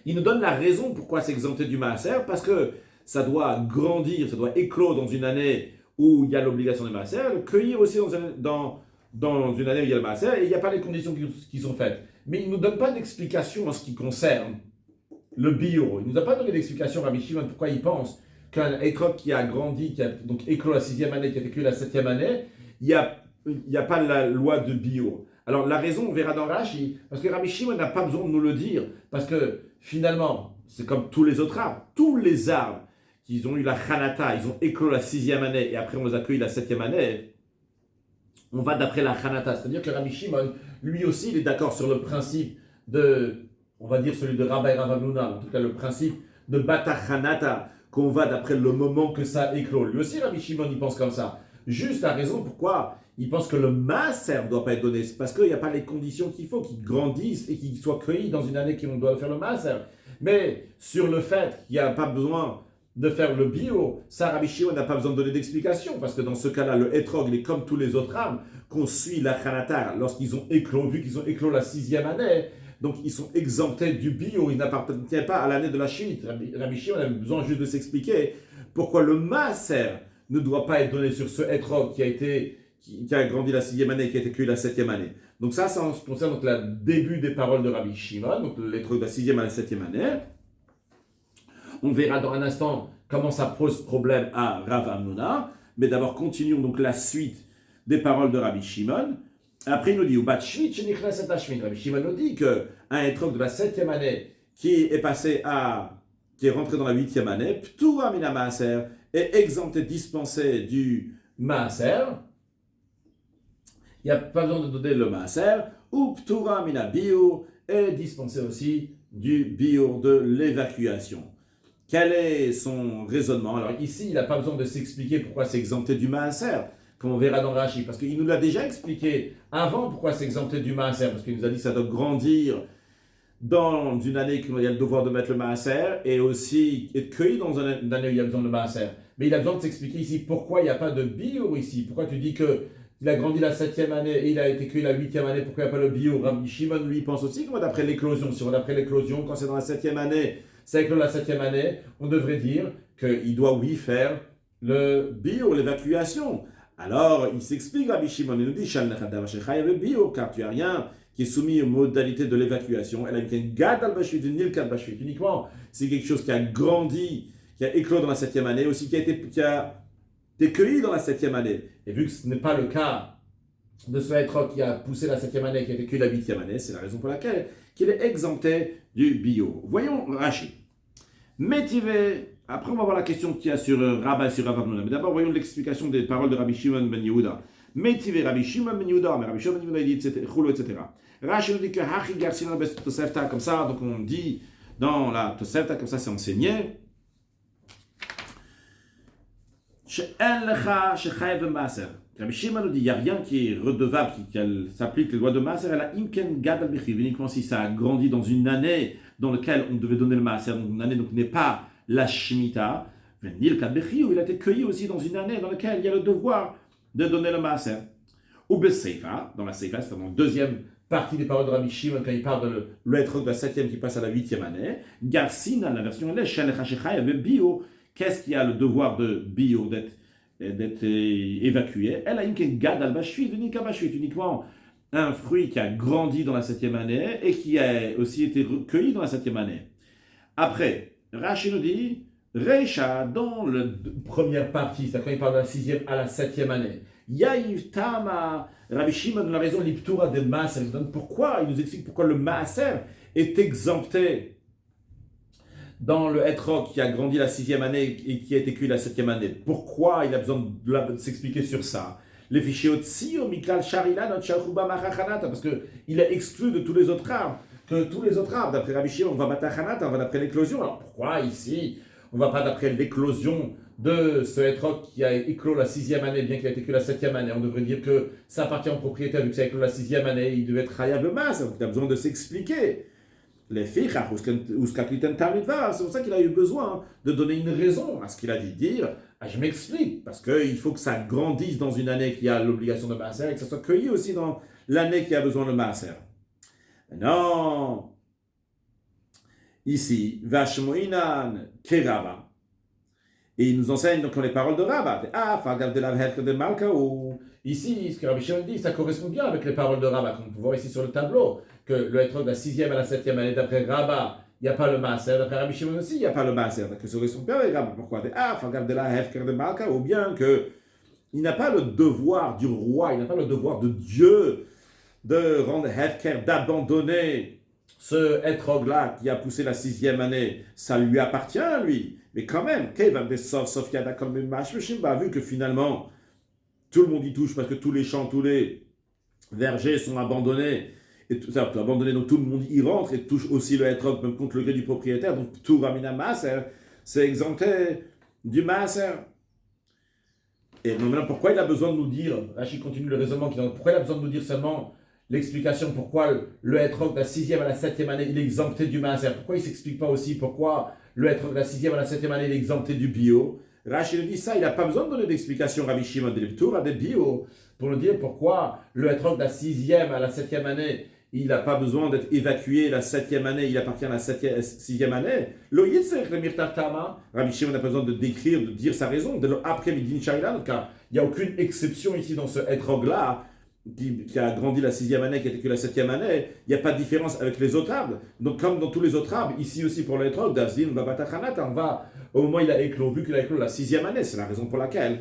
il nous donne la raison pourquoi c'est exempté du Maaser, parce que ça doit grandir, ça doit éclore dans une année où il y a l'obligation du Maaser, cueillir aussi dans une année où il y a le Maaser, et il n'y a pas les conditions qui sont faites. Mais il ne nous donne pas d'explication en ce qui concerne le bio. Il ne nous a pas donné d'explication, Rabbi Shimon, pourquoi il pense qu'un hétrog qui a grandi, qui a donc éclos la 6e année, qui a éclos la 7e année, il n'y a pas la loi de bio. Alors la raison, on verra dans Rashi, parce que Rabbi Shimon n'a pas besoin de nous le dire, parce que finalement, c'est comme tous les autres arbres. Tous les arbres qui ont eu la Chanata, ils ont éclos la 6e année, et après on les a cueillis la 7e année, on va d'après la Chanata. C'est-à-dire que Rabbi Shimon, lui aussi, il est d'accord sur le principe de, on va dire celui de Rabba et Rav Hamnouna, en tout cas le principe de Bata Chanata, qu'on va d'après le moment que ça éclot. Lui aussi, Rabbi Shimon, il pense comme ça. Juste la raison pourquoi il pense que le Maaser ne doit pas être donné, c'est parce qu'il n'y a pas les conditions qu'il faut, qu'ils grandissent et qu'ils soient cueillis dans une année qu'on doit faire le Maaser. Mais sur le fait qu'il n'y a pas besoin de faire le bio, ça Rabbi Shimon n'a pas besoin de donner d'explication, parce que dans ce cas-là, le hétrog, il est comme tous les autres arbres, qu'on suit la Chanata lorsqu'ils ont éclos, vu qu'ils ont éclos la 6e année, donc ils sont exemptés du bio, ils n'appartiennent pas à l'année de la chute. Rabbi Shimon a besoin juste de s'expliquer pourquoi le Maaser ne doit pas être donné sur ce hétrog qui a grandi la 6e année et qui a été cueilli la 7e année. Donc ça concerne donc le début des paroles de Rabbi Shimon, donc l'étrog de la 6e à la 7e année. On verra dans un instant comment ça pose problème à Rav Hamnouna, mais d'abord continuons donc la suite des paroles de Rabbi Shimon. Après il nous dit, Rabbi Shimon nous dit qu'un hétrog de la 7e année qui est rentré dans la 8e année, Ptura mina Maaser, est exempté, dispensé du Maaser. Il n'y a pas besoin de donner le Maaser. Ou Ptura mina Biur est dispensé aussi du Biur de l'évacuation. Quel est son raisonnement? Alors ici, il n'a pas besoin de s'expliquer pourquoi c'est exempté du Maaser, comme on verra dans Rashi, parce qu'il nous l'a déjà expliqué avant pourquoi c'est exempté du Maaser, parce qu'il nous a dit que ça doit grandir dans une année où il y a le devoir de mettre le Maaser, et aussi être cueilli dans une année où il y a besoin de Maaser. Mais il a besoin de s'expliquer ici pourquoi il n'y a pas de Biur ici. Pourquoi tu dis que il a grandi la 7e année et il a été cueilli la 8e année, pourquoi il n'y a pas le bio? Rabbi Shimon, lui, pense aussi qu'on va d'après l'éclosion. Si on va d'après l'éclosion, quand c'est dans la 7e année, c'est avec la 7e année, on devrait dire qu'il doit, oui, faire le bio, l'évacuation. Alors, il s'explique, Rabbi Shimon, il nous dit, le bio, car tu n'as rien qui est soumis aux modalités de l'évacuation. Elle a une gad al-bashvit, une nil al-bashvit. Uniquement, c'est quelque chose qui a grandi, qui a éclos dans la 7e année, aussi qui a été cueilli dans la 7e année. Et vu que ce n'est pas le cas de ce hétro qui a poussé la 7e année, qui a été cueilli la 8e année, c'est la raison pour laquelle il est exempté du bio. Voyons Rashi. Métivé. Après, on va voir la question qu'il y a sur Rabba et sur Rav Huna. Mais d'abord, voyons l'explication des paroles de Rabbi Shimon ben Yehuda. Métivé Rabbi Shimon ben Yehuda, mais Rabbi Shimon ben Yehuda, il dit, etc. Rashi nous dit que Hachi Garcina Bes Tosefta, comme ça, donc on dit dans la Tosefta, comme ça c'est enseigné. Rabbi Shimon nous dit, il n'y a rien qui est redevable, qui s'applique les lois de Maaser, elle a imken gad al bechir, uniquement si ça a grandi dans une année dans laquelle on devait donner le Maaser, donc une année donc n'est pas la Shemitah. Venil kad bechir, il a été cueilli aussi dans une année dans laquelle il y a le devoir de donner le Maaser. Ou Beseifa, dans la Seifa, c'est dans la deuxième partie des paroles de Rabbi Shimon, quand il parle de l'être de la 7e qui passe à la 8e année. Garcina, la version elle est bio. Qu'est-ce qui a le devoir de bio, d'être évacué? Elle a une gad al-bashvit, uniquement un fruit qui a grandi dans la 7e année et qui a aussi été recueilli dans la 7e année. Après, Rashi nous dit, Reisha, dans la première partie, c'est quand il parle de la 6e à la 7e année, Yaïv Tama, Rabbi Shimon a raison, l'iptura de Maaser, pourquoi, il nous explique pourquoi le Maaser est exempté dans le Etrog qui a grandi la 6e année et qui a été cueilli la 7e année. Pourquoi il a besoin de s'expliquer sur ça? Les fichiers Otsio, Mikal Sharila, Notchachuba Machachanata, parce qu'il est exclu de tous les autres arbres. Que tous les autres arbres, d'après Rabbi Shimon, on va Matachanata, on va d'après l'éclosion. Alors pourquoi ici, on ne va pas d'après l'éclosion de ce Etrog qui a éclos la 6e année, bien qu'il ait été cueilli la 7e année? On devrait dire que ça appartient au propriétaire, vu que ça a éclos la 6e année, il devait être Chayav de masse, donc il a besoin de s'expliquer. Les filles, c'est pour ça qu'il a eu besoin de donner une raison à ce qu'il a dit. Dire, je m'explique, parce qu'il faut que ça grandisse dans une année qui a l'obligation de maaser et que ça soit cueilli aussi dans l'année qui a besoin de maaser. Non. Ici, Vashmoinan Keraba. Et il nous enseigne donc les paroles de Rabba. Ici, ce que Rabbi Shimon dit, ça correspond bien avec les paroles de Rabba, comme on peut voir ici sur le tableau, que le Etrog de la 6e à la 7e année, d'après Rabba, il n'y a pas le Maaser, d'après Rabbi Shimon aussi, il n'y a pas le Maaser. Donc, ça correspond bien avec Rabba. Pourquoi? Ou bien qu'il n'a pas le devoir du roi, il n'a pas le devoir de Dieu de rendre Hefker, d'abandonner ce Etrog-là qui a poussé la 6e année. Ça lui appartient, lui. Mais quand même, vu que finalement, tout le monde y touche parce que tous les champs, tous les vergers sont abandonnés, et tout ça, abandonné, donc tout le monde y rentre et touche aussi le Etrog, même contre le gré du propriétaire, donc tout Ramina Maaser, c'est exempté du Maaser. Et maintenant, pourquoi il a besoin de nous dire, Rachid continue le raisonnement, pourquoi il a besoin de nous dire seulement l'explication pourquoi le Etrog de la 6e à la 7e année, il est exempté du Maaser? Pourquoi il ne s'explique pas aussi pourquoi le Etrog de la 6e à la 7e année, il est exempté du bio? Rachid dit ça, il n'a pas besoin de donner d'explication, Rabbi Shimon de l'Iptour à des bio, pour nous dire pourquoi le Etrog de la 6e à la 7e année, il n'a pas besoin d'être évacué la 7e année, il appartient à la 6e année. Rabbi Shimon n'a pas besoin de décrire, de dire sa raison, après car il n'y a aucune exception ici dans ce Etrog-là, qui a grandi la 6e année, qui a été que la 7e année, il n'y a pas de différence avec les autres arbres. Donc, comme dans tous les autres arbres, ici aussi pour l'Etrog, Dazin, Babatachanat, on va, au moment où il a éclos, vu qu'il a éclos la 6e année, c'est la raison pour laquelle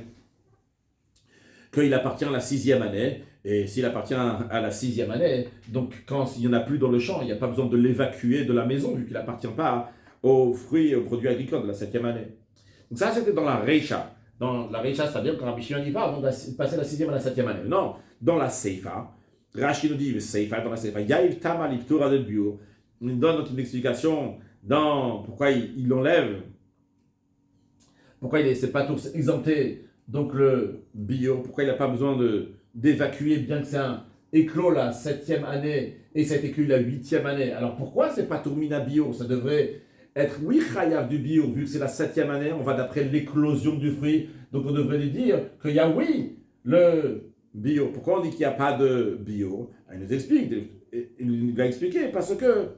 qu'il appartient à la 6e année, et s'il appartient à la 6e année, donc quand il n'y en a plus dans le champ, il n'y a pas besoin de l'évacuer de la maison, vu qu'il n'appartient pas aux fruits et aux produits agricoles de la 7e année. Donc ça, c'était dans la Reisha. Dans la Reisha, c'est-à-dire quand Rabbi Shimon y va avant de passer la 6e à la 7e année. Non, dans la Seifa, Rashi nous dit, le Seifa, dans la Seifa, Yaïv Tama Liptura de Bio, il donne une explication dans pourquoi il enlève, pourquoi il c'est pas tout exempté, donc le bio, pourquoi il n'a pas besoin d'évacuer, bien que c'est un éclos la 7e année et ça a été éclos la 8e année. Alors pourquoi c'est pas Tourmina bio? Ça devrait être oui chayav du bio, vu que c'est la 7e année, on va d'après l'éclosion du fruit, donc on devrait lui dire qu'il y a oui le bio. Pourquoi on dit qu'il n'y a pas de bio? Il nous explique, il va expliquer, parce que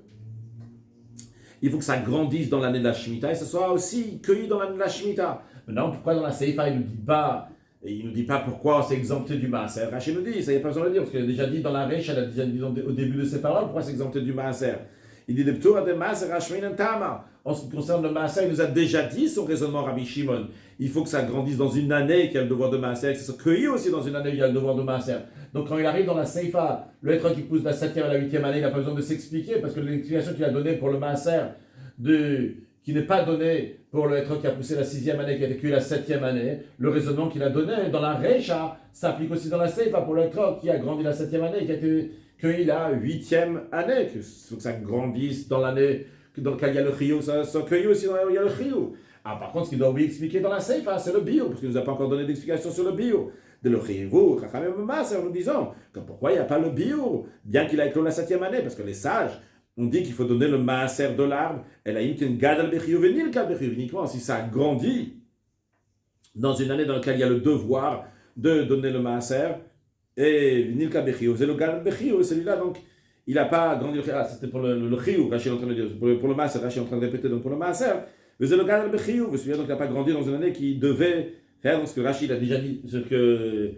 il faut que ça grandisse dans l'année de la Shemitah et que ce soit aussi cueilli dans l'année de la Shemitah. Maintenant, pourquoi dans la Seifa, il ne nous dit pas pourquoi c'est exempté du Maaser? Rachid nous dit, ça n'y a pas besoin de le dire, parce qu'il a déjà dit dans la Resh, elle a déjà dit au début de ses paroles, pourquoi c'est exempté du Maaser. Il dit, en ce qui concerne le Maaser, il nous a déjà dit son raisonnement, Rabbi Shimon. Il faut que ça grandisse dans une année qu'il y a le devoir de Maaser, que ça soit cueilli aussi dans une année où il y a le devoir de Maaser. Donc quand il arrive dans la Seifa, le être qui pousse de la 7e à la 8e année, il n'a pas besoin de s'expliquer, parce que l'explication qu'il a donnée pour le Maaser, qui n'est pas donné pour le être qui a poussé la 6e année, qui a été cueilli la 7e année, le raisonnement qu'il a donné dans la Recha s'applique aussi dans la Seifa pour l'être qui a grandi la 7e année, qui a été cueilli la 8e année, que ça grandisse dans l'année dans laquelle il y a le Chiyuv, ça cueillit aussi dans l'année où il y a le Chiyuv. Ah, par contre, ce qu'il doit oublier expliquer dans la Seifa, c'est le bio, parce qu'il ne nous a pas encore donné d'explication sur le bio. De le Chiyuv, en nous disant que pourquoi il n'y a pas le bio, bien qu'il a éclos la 7e année, parce que les sages, on dit qu'il faut donner le maaser de l'arbre, et la imkin gadal bechiyuv venil kal bechiyuv, uniquement si ça grandit dans une année dans laquelle il y a le devoir de donner le maaser, et venil kal bechiyuv, c'est le gadal bechiyuv, celui-là, donc il n'a pas grandi, c'était pour le chiyuv, Rachid est en train de dire, pour le maaser, Rachid est en train de répéter, donc pour le maaser, mais c'est le gadal bechiyuv, celui-là, donc il n'a pas grandi dans une année qui devait faire, donc ce que Rachid a déjà dit, ce que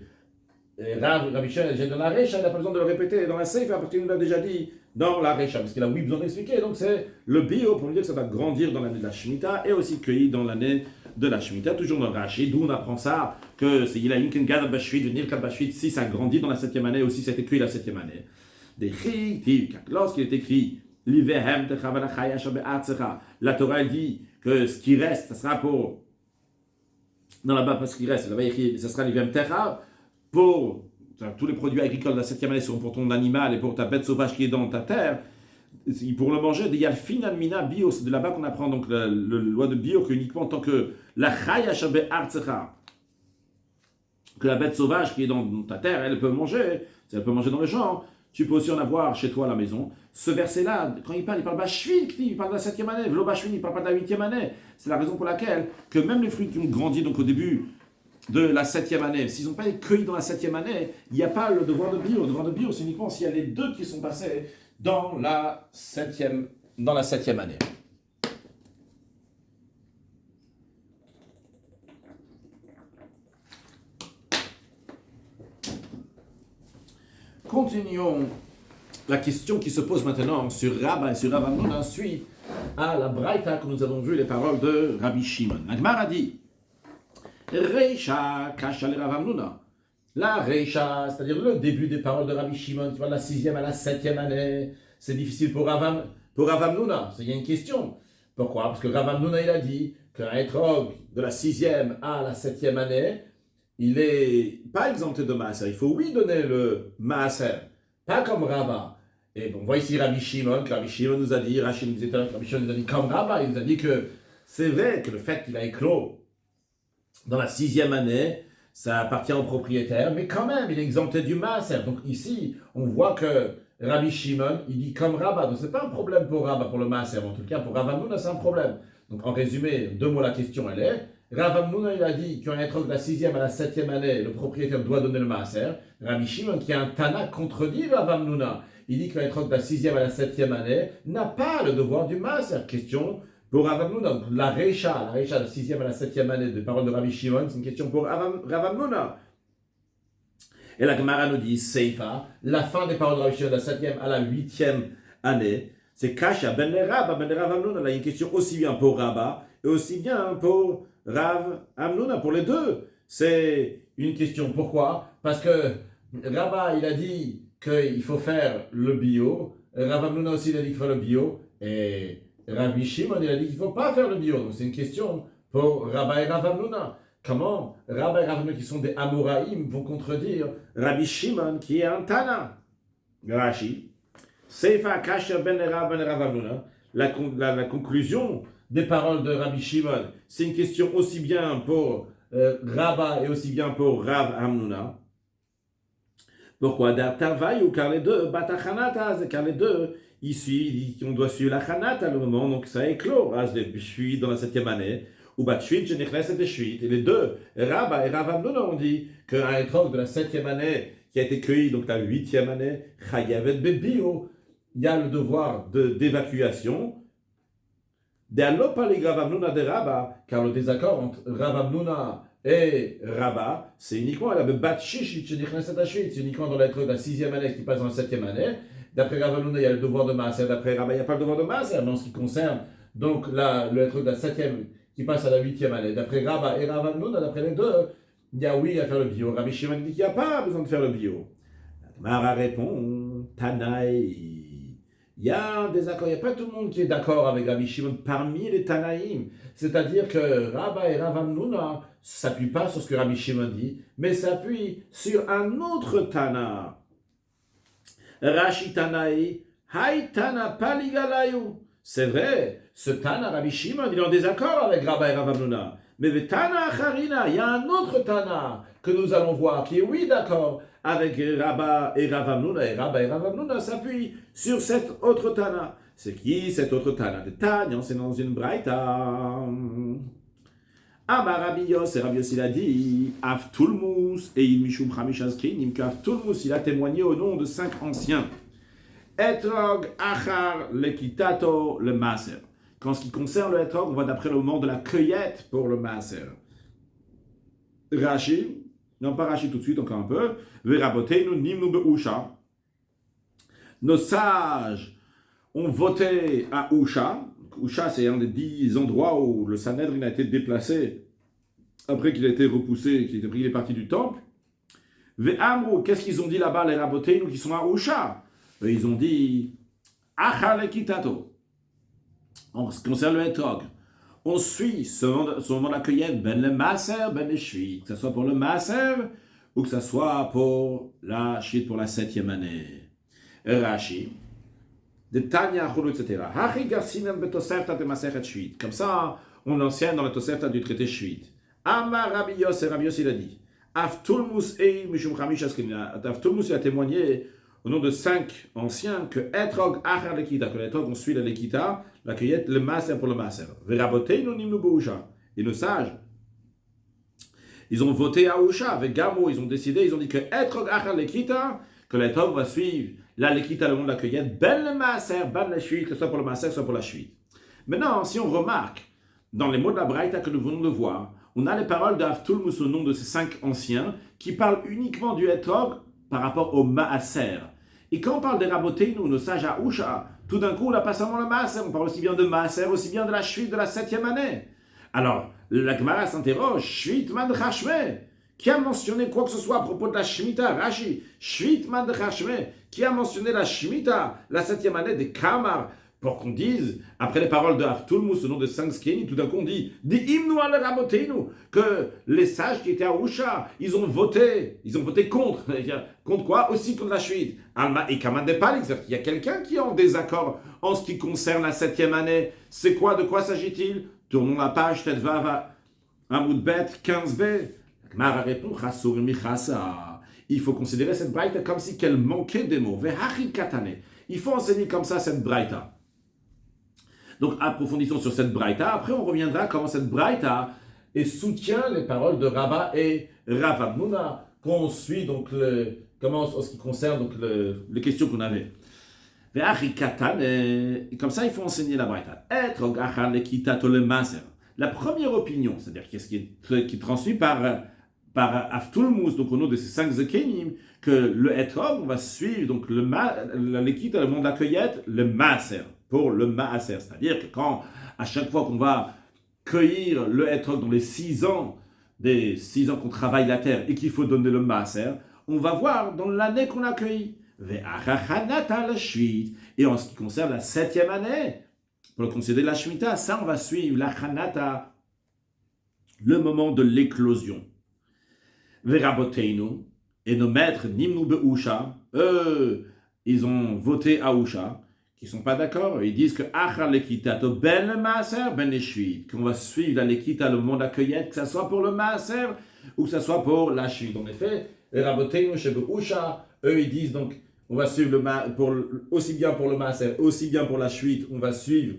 Rabbi Shimon a déjà dit dans la Recha, il n'a pas besoin de le répéter dans la Seifa, parce qu'il nous l'a déjà dit dans la Recha, parce qu'il a oui besoin d'expliquer. Donc c'est le bio pour nous dire que ça va grandir dans l'année de la Shemitah et aussi cueilli dans l'année de la Shemitah, toujours dans Rashi, d'où on apprend ça, que c'est il a une gad bashvit, venir kad bashvit, si ça grandit dans la 7e année, aussi ça a été cueilli la 7e année. Lorsqu'il est écrit, la Torah dit que ce qui reste, ça sera pour. Non, là-bas, parce qu'il reste, là-bas, ça sera l'ivem techa, pour tous les produits agricoles de la 7e année seront pour ton animal et pour ta bête sauvage qui est dans ta terre, pour le manger, il y a le finalmina bio, c'est de là-bas qu'on apprend donc la loi de bio, qu'uniquement en tant que la chaya shabe artsecha, que la bête sauvage qui est dans ta terre, elle peut manger, si elle peut manger dans le champ, tu peux aussi en avoir chez toi à la maison. Ce verset-là, quand il parle bashvin, il parle de la 7e année, velo bashvin, il parle pas de la 8e année. C'est la raison pour laquelle que même les fruits qui ont grandi donc au début de la 7e année, s'ils n'ont pas été cueillis dans la 7e année, il n'y a pas le devoir de bio. Le devoir de bio, c'est uniquement s'il y a les deux qui sont passés dans la 7e année. Continuons la question qui se pose maintenant sur Rabba et sur Rav Hamnuna suite à la Braïta que nous avons vu les paroles de Rabbi Shimon. La Gemara a dit Reisha kasha le Rav Hamnuna. La Reisha, c'est-à-dire le début des paroles de Rabbi Shimon, tu vois, la 6e à la 7e année, c'est difficile pour Rav Hamnuna. Il y a une question. Pourquoi? Parce que Rav Hamnuna, il a dit qu'un étrog de la 6e à la 7e année, il n'est pas exempté de Maaser. Il faut oui donner le Maaser, pas comme Rabba. Et bon, on voit ici Rabbi Shimon, que Rabbi Shimon nous a dit, Rachid nous disait que Rabbi Shimon nous a dit comme Rabba, il nous a dit que c'est vrai que le fait qu'il a éclos dans la 6e année, ça appartient au propriétaire, mais quand même, il est exempté du Maaser. Donc ici, on voit que Rabbi Shimon, il dit comme Rabba. Donc c'est pas un problème pour Rabba, pour le Maaser. En tout cas, pour Rav Hamnuna, c'est un problème. Donc en résumé, deux mots, la question, elle est Rav Hamnuna, il a dit qu'un étrog de la 6e à la 7e année, le propriétaire doit donner le Maaser. Rabbi Shimon, qui a un Tana, contredit Rav Hamnuna. Il dit qu'un étrog de la 6e à la 7e année n'a pas le devoir du Maaser. Question pour Rav Hamnuna. La Reisha de la 6e à la 7e année des paroles de Rabbi Shimon, c'est une question pour Rav Hamnuna. Et la Gemara nous dit Seifa, la fin des paroles de Rabbi Shimon de la 7e à la 8e année, c'est Kasha ben le Rav Hamnuna. Là, il y a une question aussi bien pour Rabba et aussi bien pour Rav Hamnuna, pour les deux. C'est une question. Pourquoi? Parce que Rabba, il a dit qu'il faut faire le bio. Rav Hamnuna aussi, il a dit qu'il faut le bio. Et Rabbi Shimon, il a dit qu'il ne faut pas faire le bio. Donc c'est une question pour Rabba et Rav Hamnuna. Comment Rabba et Rav Hamnuna, qui sont des Amoraïm, vont contredire Rabbi Shimon, qui est un Tana? Rashi. Seifa Kasha ben Rav Hamnuna. La conclusion des paroles de Rabbi Shimon, c'est une question aussi bien pour Rabba et aussi bien pour Rav Hamnuna. Pourquoi? Car les deux, car les deux, on doit suivre la Chanata le moment, donc ça éclore. Je suis dans la 7e année, ou bat shvit shenichneset beshvit. Et les deux, Rabba et Rav Hamnuna, ont dit qu'un étrog de la 7e année qui a été cueilli, donc la 8e année, chayavet bebio, il y a le devoir d'évacuation. Car le désaccord entre Rav Hamnuna et Rabba, c'est uniquement c'est uniquement dans l'être de la 6e année qui passe dans la 7e année. D'après Rav Hamnuna, il y a le devoir de Maaser, d'après Rabba, il n'y a pas le devoir de Maaser. Mais en ce qui concerne donc l'être de la 7e qui passe à la 8e année, d'après Rabba et Rav Hamnuna, d'après les deux, il y a oui à faire le bio. Rabbi Shimon dit qu'il n'y a pas besoin de faire le bio. Mara répond, Tanaï. Il y a un désaccord, il n'y a pas tout le monde qui est d'accord avec Rabbi Shimon parmi les Tanaïm. C'est-à-dire que Rabba et Rav Hamnuna ne s'appuient pas sur ce que Rabbi Shimon dit, mais s'appuient sur un autre Tana. Rashi Tanaï, Hai Tana Paligalayu. C'est vrai, ce Tana, Rabbi Shimon, il est en désaccord avec Rabba et Rav Hamnuna. Mais le Tana Acharina, il y a un autre Tana que nous allons voir, qui est oui d'accord avec Rabba et Rav Hamnuna, et Rabba et Rav Hamnuna s'appuient sur cet autre Tana. C'est qui cet autre Tana? De Tanya, c'est dans une braïta. Amar Rabbi Yos, et Rabbi Yos il a dit, Avtulmus, et il mishum chamishazkrinim, que Avtulmus il a témoigné au nom de 5 anciens. Etrog achar lekitato le maser. Qu'en ce qui concerne le etrog, on va d'après le moment de la cueillette pour le maser. Rashi, non pas Rashi tout de suite, encore un peu. Veraboteinu nimnu be'usha. Nos sages ont voté à Usha. Usha, c'est un des 10 endroits où le Sanhedrin a été déplacé après qu'il a été repoussé, qu'il est parti du temple. Ve'amru, qu'est-ce qu'ils ont dit là-bas, les Raboteinu qui sont à Usha? Ils ont dit Achar lekitato. En ce qui concerne le etrog, on suit ce moment de la cueillette, ben le maaser, ben le shvit, que ce soit pour le maaser ou que ce soit pour la shvit pour la 7e année. Rashi, de Tanya, etc. Hachi garsinam betosefta de masechet shvit. Comme ça, on l'enseigne dans le tosefta du traité shvit. Amar Rabbi Yos, et Rabbi Yos il a dit Avtulmus ei mishum chamish askenina. Avtulmus il a témoigné au nom de 5 anciens que etrog achar lekita, que l'etrog on suit la lekita, la cueillette, le maaser pour le maaser. Veraboteinu nimnu be'usha. Et nos sages, ils ont voté à Usha avec Gamo, ils ont décidé, ils ont dit que etrog achar lekita, que l'etrog va suivre la lekita le nom de la cueillette, ben le maaser, ben la shvit, que ce soit pour le maaser, soit pour la shvit. Maintenant, si on remarque dans les mots de la braïta que nous venons de voir, on a les paroles d'Avtulmus au nom de ces 5 anciens qui parlent uniquement du etrog par rapport au maaser. Et quand on parle des Raboteinu, nos sages à Usha, tout d'un coup, on n'a pas seulement le maaser, on parle aussi bien de maaser, aussi bien de la shvit de la 7e année. Alors, la Gemara s'interroge, shvit man chashme, qui a mentionné quoi que ce soit à propos de la Shemitah? Rashi, shvit man chashme, qui a mentionné la Shemitah, la 7e année des Kamar, pour qu'on dise, après les paroles de Avtulmus, au nom de 5 skeni, tout d'un coup on dit, Imnu al Raboteinu, que les sages qui étaient à Usha, ils ont voté contre. Contre quoi? Aussi contre la Shvit. Alma et Kaman de Palik, c'est-à-dire qu'il y a quelqu'un qui est en désaccord en ce qui concerne la 7e année. C'est quoi? De quoi s'agit-il? Tournons la page, tête va, Amoudbet, 15b. Mara répond, Chassur Michasa. Il faut considérer cette braïta comme si qu'elle manquait des mots. Vehachil Katane. Il faut enseigner comme ça cette braïta. Donc, approfondissons sur cette braïta. Après, on reviendra comment cette braïta soutient les paroles de Rabba et Rav Hamnuna, qu'on suit donc comment en ce qui concerne donc les questions qu'on avait. Et comme ça, il faut enseigner la braïta. La première opinion, c'est-à-dire qu'est-ce qui est transmis par Avtulmus, donc au nom de ces 5 zekenim, que le etrog, on va suivre donc l'équita, le monde de la cueillette, le maaser, pour le maaser. C'est-à-dire que à chaque fois qu'on va cueillir le etrog dans les 6 ans, des 6 ans qu'on travaille la terre et qu'il faut donner le maaser, on va voir dans l'année qu'on a cueilli. Et en ce qui concerne la 7e année, pour le considérer la Shemitah, ça on va suivre la chanata, le moment de l'éclosion. Veraboteinu, et nos maîtres Nimnu be'usha, eux, ils ont voté à Usha, qui ne sont pas d'accord, ils disent que achar lekitato ben le maaser ben le shvit, qu'on va suivre la lekita, le moment de la cueillette, que ce soit pour le maaser ou que ce soit pour la shvit. En effet, les Raboteinu chez Usha, eux ils disent donc on va suivre aussi bien pour le maaser, aussi bien pour la shvit, on va suivre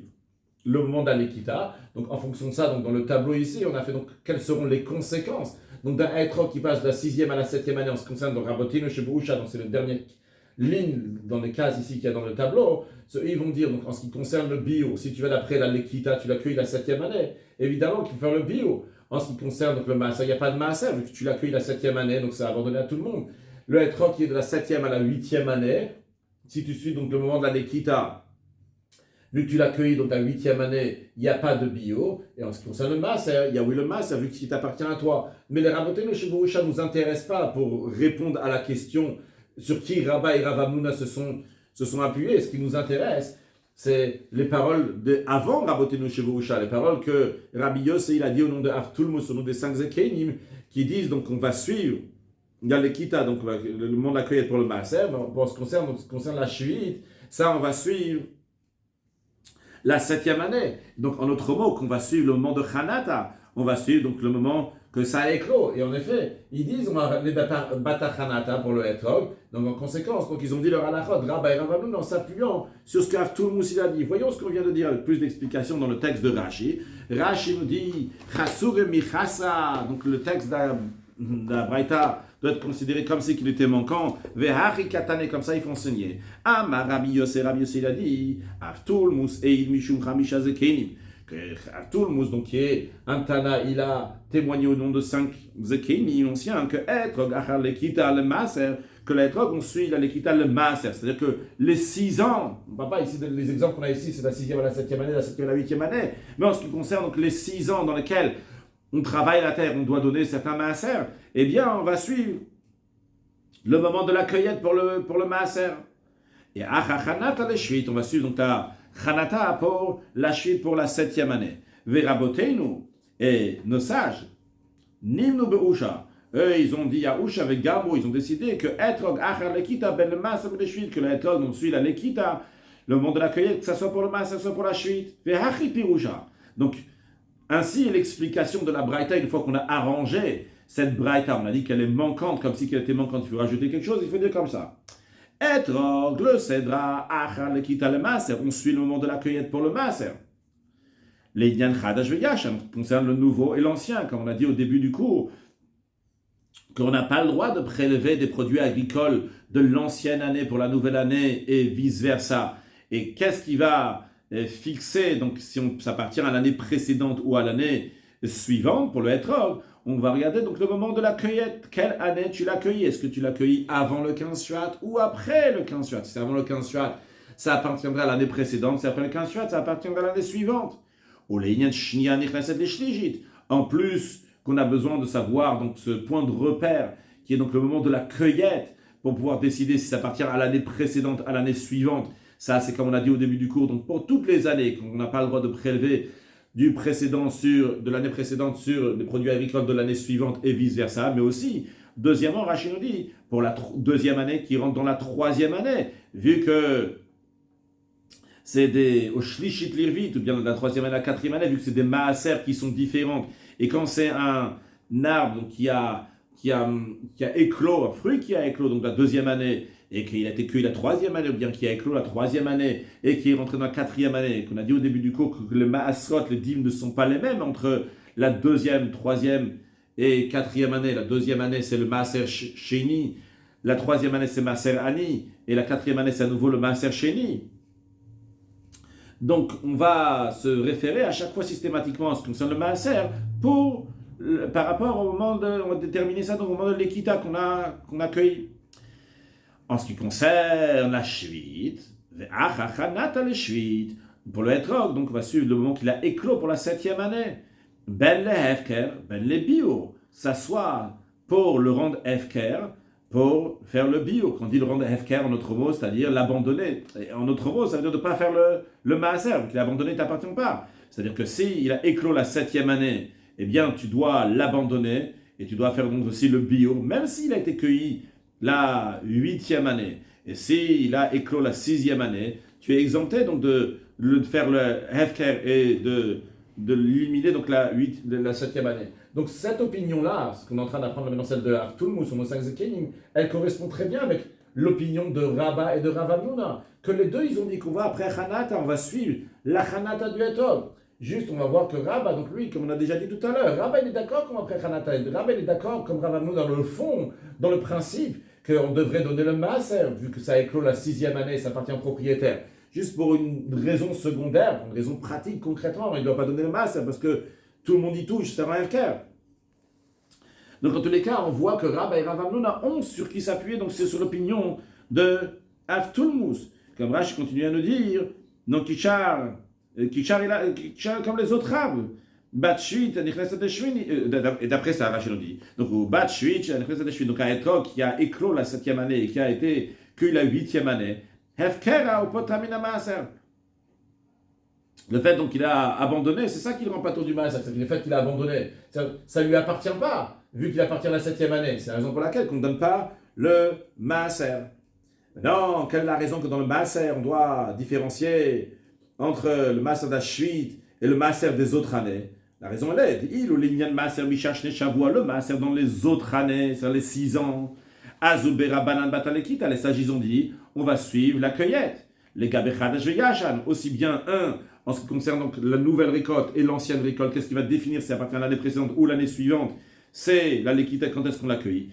le moment d'Alekita. Donc en fonction de ça, donc dans le tableau ici, on a fait donc quelles seront les conséquences donc d'un Etrog qui passe de la 6e à la 7e année en ce qui concerne donc Rabotino chez Bousha, donc c'est le dernier ligne dans les cases ici qu'il y a dans le tableau. Ils vont dire donc en ce qui concerne le bio, si tu vas d'après la Lekita, tu l'accueilles la 7e année, évidemment qu'il faut faire le bio. En ce qui concerne donc le Maaser, il n'y a pas de Maaser, vu que tu l'accueilles la 7e année, donc c'est abandonné à tout le monde. Le Etrog qui est de la 7e à la 8e année, si tu suis donc le moment de la Lekita, vu que tu l'accueilles donc la 8e année, il n'y a pas de bio. Et en ce qui concerne le Maaser, il y a oui le Maaser, vu qu'il t'appartient à toi. Mais les Raboteno chez Bousha ne nous intéressent pas pour répondre à la question sur qui Rabba et Ravamuna se sont appuyés. Ce qui nous intéresse, c'est les paroles avant Rabotenu chez Bousha, les paroles que Rabbi Yossé il a dit au nom de Avtulmus, au nom des 5 Zekenim, qui disent donc qu'on va suivre Galekita, donc le monde d'accueil pour le Maaser, mais en ce qui concerne la Shuit, ça on va suivre la 7e année. Donc en autre mot, qu'on va suivre le moment de Chanata, on va suivre donc le moment que ça a éclos. Et en effet, ils disent on va les Bata Chanata pour le Etrog. Donc en conséquence, donc ils ont dit leur halachot, Rabba et Ravamuna, en s'appuyant sur ce qu'Avtulmus il a dit. Voyons ce qu'on vient de dire avec plus d'explications dans le texte de Rashi. Rashi nous dit Chasur et Michasa, donc le texte de la Braïta doit être considéré comme si qu'il était manquant. Vehachi katane, comme ça il faut enseigner. Amar Rabbi Yossé il a dit Avtulmus eil mishum chamisha zekenim. Avtulmus, donc qui est un Tana, il a témoigné au nom de 5 Zekenim anciens que Etrog achar lekita le Maaser, que l'Etrog on suit la lekita le Maaser, c'est-à-dire que les 6 ans, papa ici les exemples qu'on a ici c'est la 6e à la 7e année, la 7e à la 8e année, mais en ce qui concerne donc les 6 ans dans lesquels on travaille la terre, on doit donner certains Maaser, eh bien on va suivre le moment de la cueillette pour le Maaser. Et achachanat al shvit, on va suivre donc la Chanata pour la Shvit pour la 7e année. Verabotenu, et nos sages, Nimnu Beusha, eux ils ont dit à Usha avec Gabo, ils ont décidé que Etrog achar lekita ben le Maaser ben Shvit, que l'Etrog on suit la lekita, le moment de la cueillette, que ça soit pour le Maaser, que ça soit pour la Shvit. Vehachi pirusha. Donc, ainsi l'explication de la Braïta, une fois qu'on a arrangé cette Braïta, on a dit qu'elle est manquante, comme si elle était manquante, il faut rajouter quelque chose, il faut dire comme ça. Etrog, le Cédra, achar lekita le Maaser, on suit le moment de la cueillette pour le Maaser. Les Nyan Chadash Veyasham concernent le nouveau et l'ancien, comme on a dit au début du cours, qu'on n'a pas le droit de prélever des produits agricoles de l'ancienne année pour la nouvelle année et vice-versa. Et qu'est-ce qui va fixer, donc si ça appartient à l'année précédente ou à l'année suivante pour le Etrog, on va regarder donc le moment de la cueillette. Quelle année tu l'as cueilli? Est-ce que tu l'as cueilli avant le 15 Shvat ou après le 15 Shvat? Si c'est avant le 15 Shvat, ça appartiendra à l'année précédente. Si c'est après le 15 Shvat, ça appartiendra à l'année suivante. En plus qu'on a besoin de savoir donc ce point de repère qui est donc le moment de la cueillette pour pouvoir décider si ça appartient à l'année précédente, à l'année suivante. Ça, c'est comme on a dit au début du cours. Donc pour toutes les années, on n'a pas le droit de prélever de l'année précédente sur les produits agricoles de l'année suivante et vice-versa, mais aussi, deuxièmement, Rachid nous dit, pour la deuxième année qui rentre dans la troisième année, vu que c'est des au Shlishit Lirvit, ou bien de la troisième année à la quatrième année, vu que c'est des Maaser qui sont différentes, et quand c'est un arbre donc, qui a éclos, un fruit qui a éclos, donc la deuxième année, et qu'il a été cueilli la troisième année, ou bien qui a éclos la troisième année, et qui est rentré dans la quatrième année, et qu'on a dit au début du cours que les Maasrot, les dîmes ne sont pas les mêmes entre la deuxième, troisième et quatrième année. La deuxième année, c'est le Maaser Sheni, la troisième année, c'est Maaser Ani, et la quatrième année, c'est à nouveau le Maaser Sheni. Donc, on va se référer à chaque fois systématiquement à ce qui concerne le Maaser par rapport au moment on va déterminer ça donc au moment de l'Ekita qu'on a cueilli. En ce qui concerne la Shvit, pour le Etrog, donc on va suivre le moment qu'il a éclos pour la 7e année. Ben le Hefker, ben le bio, ça soit pour le rendre Hefker, pour faire le bio. Quand on dit le rendre Hefker en autre mot, c'est-à-dire l'abandonner. Et en autre mot, ça veut dire de ne pas faire le Maaser, donc l'abandonner ne t'appartient pas. C'est-à-dire que s'il a éclos la 7e année, eh bien tu dois l'abandonner et tu dois faire donc aussi le bio, même s'il a été cueilli la 8e année. Et s'il a éclos la 6e année, tu es exempté donc de faire le Hefker et de l'éliminer donc la 7e année. Donc cette opinion-là, ce qu'on est en train d'apprendre maintenant, celle de Avtulmus, ou Mosang Zekenim, elle correspond très bien avec l'opinion de Rabba et de Rav Hamnouna, que les deux, ils ont dit qu'on va après Hanata, on va suivre la Hanata du Etrog. Juste, on va voir que Rabba, donc lui, comme on a déjà dit tout à l'heure, Rabba, il est d'accord comme après Hanata, Rabba, il est d'accord comme Rav Hamnouna dans le fond, dans le principe, qu'on devrait donner le Maaser, vu que ça éclot la 6e année, ça appartient au propriétaire. Juste pour une raison secondaire, une raison pratique concrètement, il ne doit pas donner le Maaser, parce que tout le monde y touche, c'est un FKR. Donc, en tous les cas, on voit que Rabba et Rav Hamnouna ont sur qui s'appuyer, donc c'est sur l'opinion de Avtulmus. Comme Rashi continue à nous dire, donc Kishar comme les autres Rabbes. Batshvit, et d'après ça, Rashi nous dit. Donc, Batshvit, donc un Etrog qui a éclos la 7e année et qui a été cueilli la 8e année. Hefkera ou Potamina Maaser. Le fait donc qu'il a abandonné, c'est ça qui le rend pas tour du Maaser, c'est le fait qu'il a abandonné. Ça ne lui appartient pas, vu qu'il appartient à la 7e année. C'est la raison pour laquelle on ne donne pas le Maaser. Maintenant, quelle est la raison que dans le Maaser, on doit différencier entre le Maaser d'Ashvit et le Maaser des autres années? La raison elle est, il ou l'Inyan Maaser Mishachne Shavua, le Maaser dans les autres années, c'est-à-dire les 6 ans. Azubera Banan Batalekita, les sages ils ont dit, on va suivre la cueillette. Les Gabechadash Veyashan, aussi bien en ce qui concerne donc la nouvelle récolte et l'ancienne récolte, qu'est-ce qui va définir si ça appartient à l'année précédente ou l'année suivante? C'est la Lekita, quand est-ce qu'on l'a cueilli.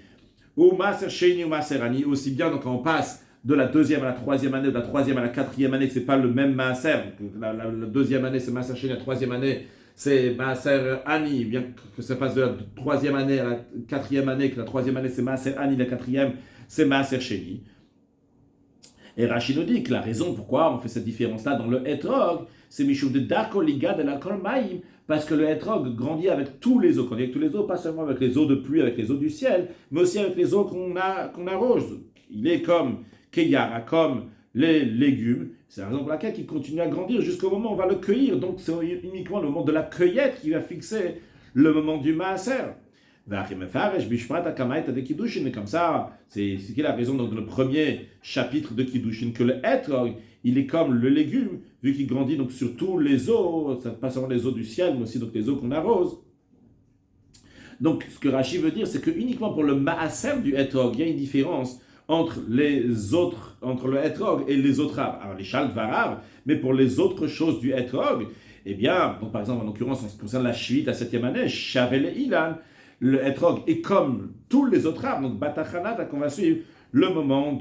Ou Maaser Sheni ou Maaser Ani, aussi bien donc quand on passe de la 2e à la 3e année, de la 3e à la 4e année, que ce n'est pas le même Maaser. La 2e année, c'est Maaser Sheni, la 3e année, c'est Maaser Ani, bien que ça passe de la 3e année à la 4e année, que la 3e année, c'est Maaser Ani, la 4e, c'est Maaser Sheni. Et Rashi nous dit que la raison pourquoi on fait cette différence-là dans le Etrog, c'est Mishum de Darko Liga de la Kolmaïm, parce que le Etrog grandit avec tous les eaux, grandit avec tous les eaux, pas seulement avec les eaux de pluie, avec les eaux du ciel, mais aussi avec les eaux qu'on arrose. Il est comme Keyara, comme les légumes. C'est la raison pour laquelle il continue à grandir jusqu'au moment où on va le cueillir. Donc c'est uniquement le moment de la cueillette qui va fixer le moment du Maaser. Mais comme ça, c'est la raison donc, de le premier chapitre de Kiddushin, que le Etrog, il est comme le légume, vu qu'il grandit donc, sur tous les eaux, pas seulement les eaux du ciel, mais aussi donc, les eaux qu'on arrose. Donc ce que Rashi veut dire, c'est que uniquement pour le Maaser du Etrog, il y a une différence entre le Etrog et les autres arbres. Alors les Shalt Varav, mais pour les autres choses du Etrog, eh bien, donc, par exemple en l'occurrence en ce qui concerne la Shvit, la 7e année, Shavel Ilan, le Etrog est comme tous les autres arbres, donc Batachanat, qu'on va suivre le moment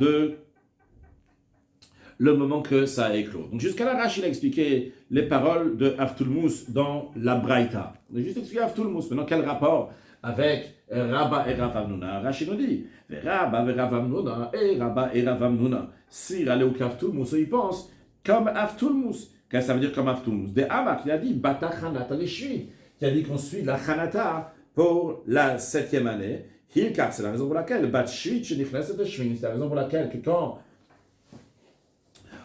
que ça a éclos. Donc jusqu'à là, Rashi a expliqué les paroles de Avtulmus dans la Braïta. On a juste expliqué Avtulmus. Maintenant, quel rapport avec Rabba et Rav Hamnouna? Rashi nous dit, Rabba et Rav Hamnouna et Rabba et Rav Hamnouna. S'il allait au Avtulmus, il pense comme Avtulmus. Qu'est-ce que ça veut dire comme Avtulmus? Des Amar qui a dit Batachanat al-Shvit, qui a dit qu'on suit la Chanata pour la 7e année. Hilkar, c'est la raison pour laquelle Batshvit, c'est la raison pour laquelle que quand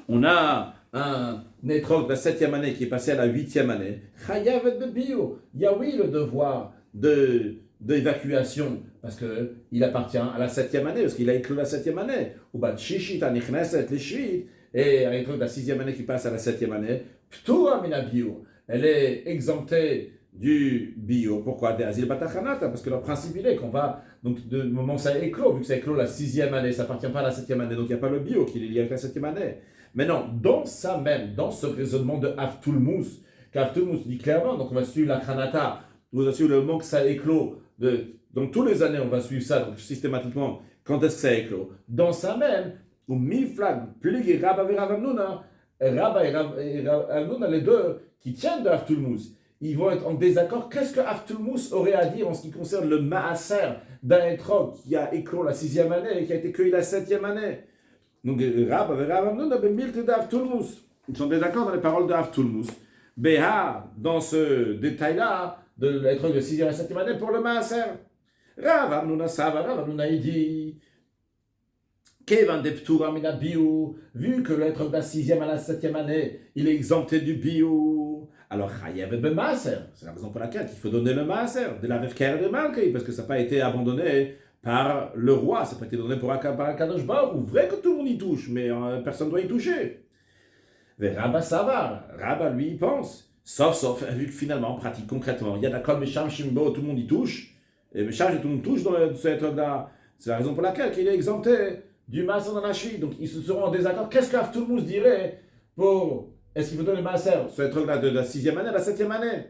on a un Etrog de la 7e année qui est passé à la 8e année, il y a oui le devoir d'évacuation, parce qu'il appartient à la 7e année, parce qu'il a éclos la 7e année. Ou Batshishit, et un Etrog de la 6e année qui passe à la 7e année, Ptura mina bio, elle est exemptée du bio. Pourquoi? Des Azil Batachanata, parce que leur principe il est qu'on va, donc de moment où ça éclot, vu que ça éclot la 6e année, ça appartient pas à la 7e année, donc il n'y a pas le bio qui est lié avec la 7e année. Maintenant, dans ça même, dans ce raisonnement de Avtulmus, qu'Avtulmus dit clairement, donc on va suivre la Chanata, on va suivre le moment que ça éclot, donc tous les années on va suivre ça, donc systématiquement, quand est-ce que ça éclot? Dans ça même, au Miflag, Plig et Rabba et Rav Hamnouna, Rabba et Rav Hamnouna, les deux qui tiennent de Avtulmus, ils vont être en désaccord. Qu'est-ce que Avtulmus aurait à dire en ce qui concerne le Maaser d'un Etrog qui a éclos la 6e année et qui a été cueilli la 7e année? Donc, Rabba et Rav Hamnouna, ils sont en désaccord dans les paroles d'Avtulmus. Béha, dans ce détail-là, de l'Etrog de 6e et 7e année pour le Maaser. Rav Hamnouna Sava, Rav Hamnouna il dit Kevan de Ptura mina bio, vu que l'Etrog de la 6e à la 7e année, il est exempté du bio. Alors, Chayev ben Maaser, c'est la raison pour laquelle il faut donner le Maaser, de la Vefker de Malkei, parce que ça n'a pas été abandonné par le roi, ça n'a pas été donné par Akadosh Baruch Hu. Vrai que tout le monde y touche, mais personne ne doit y toucher. Mais Rabba Savar, Rabba lui il pense, sauf, vu que finalement, en pratique, concrètement, il y a d'accord, Mesham Shimbo, tout le monde y touche, et Mesham, tout le monde touche dans ce Etrog-là. C'est la raison pour laquelle il est exempté du Maaser dans la Shvi. Donc ils se seront en désaccord. Qu'est-ce qu'Avtoulmous dirait pour... Est-ce qu'il faut donner le Maaser, ce étrog-là, de la 6e année à la 7e année?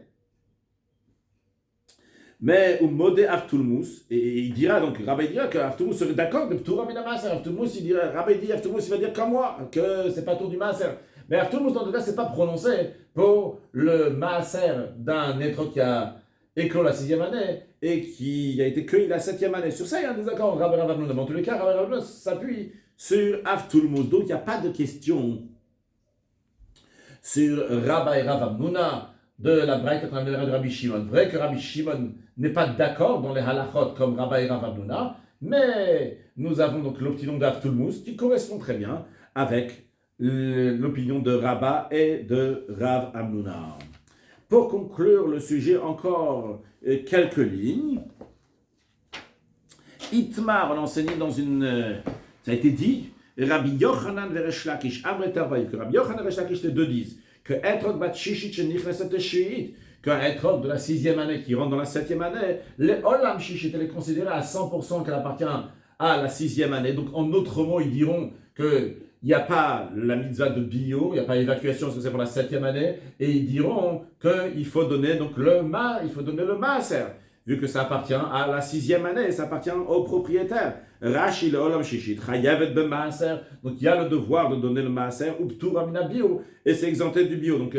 Mais au modé Avtoulmous, et il dira donc, Rabbi dira que Avtoulmous serait d'accord de Ptoura Mina Maaser. Avtoulmous, il dira, Rabbi dit, Avtoulmous, il va dire comme moi, que c'est pas tout du Maaser. Mais Avtoulmous, dans tout cas, c'est pas prononcé pour le Maaser d'un étrog qui a éclos la 6e année et qui a été cueilli la 7e année. Sur ça, il y a un désaccord entre Rabbi Ravamnouna. Dans tous les cas, Rabbi Ravamnouna s'appuie sur Avtoulmous. Donc, il n'y a pas de question sur Rabbi Ravamnouna de la Braïta qu'on appelle de Rabbi Shimon. Vrai que Rabbi Shimon n'est pas d'accord dans les halachot comme Rabbi Ravamnouna, mais nous avons donc l'opinion d'Avtoulmous qui correspond très bien avec l'opinion de Rabba et de Rav Amnouna. Pour conclure le sujet, encore quelques lignes. Itmar, on enseignait dans une... ça a été dit, Rabbi Yochanan veresh Lakish, Amre Tavaï, que Rabbi Yochanan veresh Lakish, les deux disent que etrog bat shishit shenichneset shviit, qu'un etrog de la 6e année qui rentre dans la 7e année, les olam shishit, elle est considérée à 100% qu'elle appartient à la 6e année. Donc en d'autres mots, ils diront que il n'y a pas la mitzvah de bio, il n'y a pas l'évacuation parce que c'est pour la 7e année, et ils diront qu'il faut donner donc le maaser, vu que ça appartient à la 6e année, ça appartient au propriétaire. Rashi le olam shishit, chayavet be maaser, donc il y a le devoir de donner le maaser, ou ptura mina bio, et c'est exempté du bio. Donc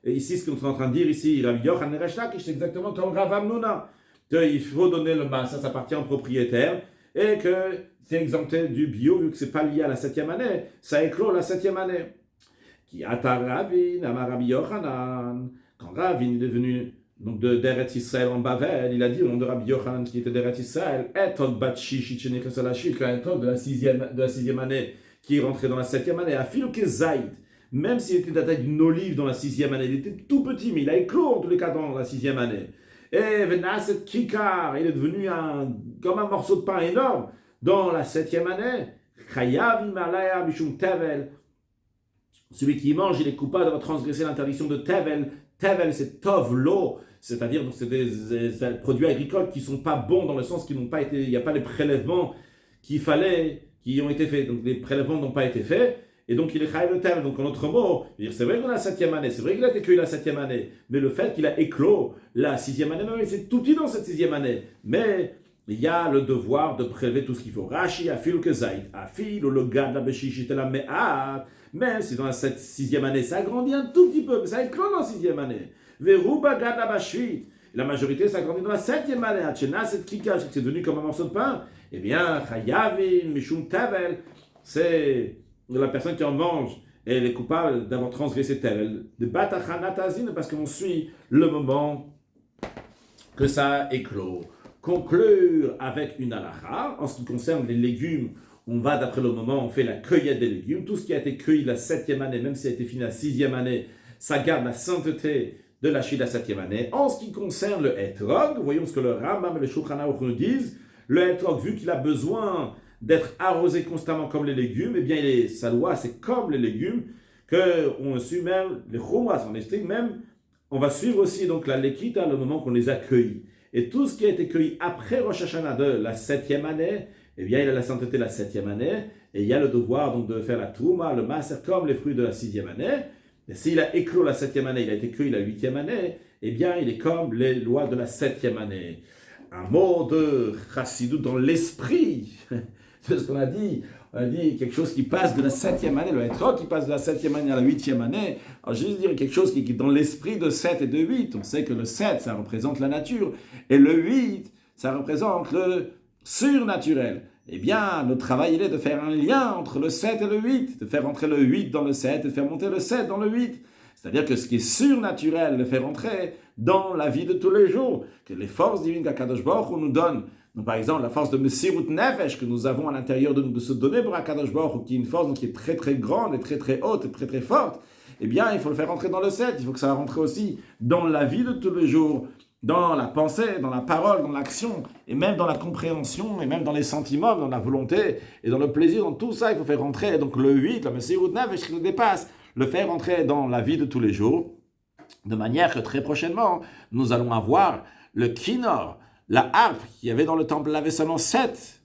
ici, ce qu'on est en train de dire ici, Rabbi Yochanan veresh Lakish, c'est exactement comme Rav Amnouna, qu'il faut donner le maaser, ça appartient au propriétaire, et que c'est exempté du bio, vu que c'est pas lié à la 7e année, ça éclot la 7e année. Qui ata Ravin, ama Rabbi Yochanan, quand Ravin est devenu donc d'Eretz Israël en Bavel, il a dit au nom de Rabbi Yochanan qui était d'Eretz Israël, etog bat shishit shenichnes la shil, qu'un etog de la 6e année qui est rentré dans la 7e année, a filu que zaïd, même s'il était de la taille d'une olive dans la 6e année, il était tout petit, mais il a éclos en tous les cas dans la 6e année. Et Venaset Kikar, il est devenu comme un morceau de pain énorme dans la 7e année. Chayav Himalaya Bishum Tevel. Celui qui mange, il est coupable d'avoir transgressé l'interdiction de Tevel. Tevel, c'est Tovlo, c'est-à-dire donc c'est des produits agricoles qui ne sont pas bons dans le sens qu'ils n'ont pas été, il n'y a pas les prélèvements qu'il fallait, qui ont été faits. Donc les prélèvements n'ont pas été faits. Et donc il est chayav le Tevel. Donc en autre mot, c'est vrai qu'on a la 7e année, c'est vrai qu'il a été cueilli la 7e année, mais le fait qu'il a éclos la 6e année, même c'est tout petit dans cette 6e année. Mais il y a le devoir de prélever tout ce qu'il faut. Rashi afil que zaïd, afil ou le gad la beshishit la me'at. Même si dans la 6e année ça grandit un tout petit peu, mais ça éclot dans la 6e année. Veruba gad la bashvit. La majorité ça grandit dans la 7e année. Achena cette kika, c'est devenu comme un morceau de pain. Eh bien, chayavin mishum tavel, c'est la personne qui en mange, elle est coupable d'avoir transgressé tel. De batachanatazine, parce qu'on suit le moment que ça éclot. Conclure avec une halakha, en ce qui concerne les légumes, on va d'après le moment, on fait la cueillette des légumes. Tout ce qui a été cueilli la 7e année, même si ça a été fini la 6e année, ça garde la sainteté de la chute de la 7e année. En ce qui concerne le etrog, voyons ce que le Rambam et le Shulchan Aruch nous disent. Le etrog, vu qu'il a besoin d'être arrosé constamment comme les légumes, eh bien, sa loi, c'est comme les légumes, qu'on suit même, les chumras, on estime même, on va suivre aussi donc la lekita, le moment qu'on les a cueillis. Et tout ce qui a été cueilli après Rosh Hashanah de la 7e année, eh bien, il a la sainteté de la 7e année, et il y a le devoir donc de faire la trouma, le maaser, comme les fruits de la 6e année. Et s'il a éclos la 7e année, il a été cueilli la 8e année, eh bien, il est comme les lois de la 7e année. Un mot de chassidut dans l'esprit, c'est ce qu'on a dit. On a dit quelque chose qui passe de la 7e année, le etrog qui passe de la 7e année à la 8e année. Alors, je vais juste dire quelque chose qui est dans l'esprit de 7 et de 8. On sait que le 7, ça représente la nature, et le 8, ça représente le surnaturel. Eh bien, le travail, il est de faire un lien entre le 7 et le 8, de faire entrer le 8 dans le 7 et de faire monter le 7 dans le 8. C'est-à-dire que ce qui est surnaturel, le faire entrer dans la vie de tous les jours, que les forces divines qu'Akadosh Baruch Hu nous donne. Donc, par exemple, la force de Messirut Nefesh que nous avons à l'intérieur de se donner pour Akadosh Baruch Hu, qui est une force donc, qui est très très grande et très très haute et très très forte, eh bien, il faut le faire entrer dans le 7, il faut que ça rentre aussi dans la vie de tous les jours, dans la pensée, dans la parole, dans l'action, et même dans la compréhension, et même dans les sentiments, dans la volonté, et dans le plaisir, dans tout ça, il faut faire rentrer. Donc le 8, la Messirut Nefesh qui nous dépasse, le faire entrer dans la vie de tous les jours, de manière que très prochainement, nous allons avoir le Kinor, la harpe qui avait dans le temple, avait seulement 7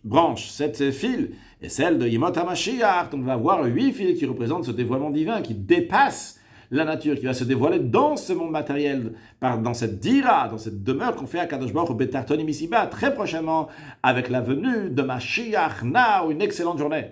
branche, 7 fils, est celle de Yemot HaMashiach. Donc on va avoir 8 fils qui représentent ce dévoilement divin, qui dépasse la nature, qui va se dévoiler dans ce monde matériel, dans cette dira, dans cette demeure qu'on fait à Kadosh Baruch Hu Betartonim ici-bas, très prochainement, avec la venue de Mashiach. Now, une excellente journée.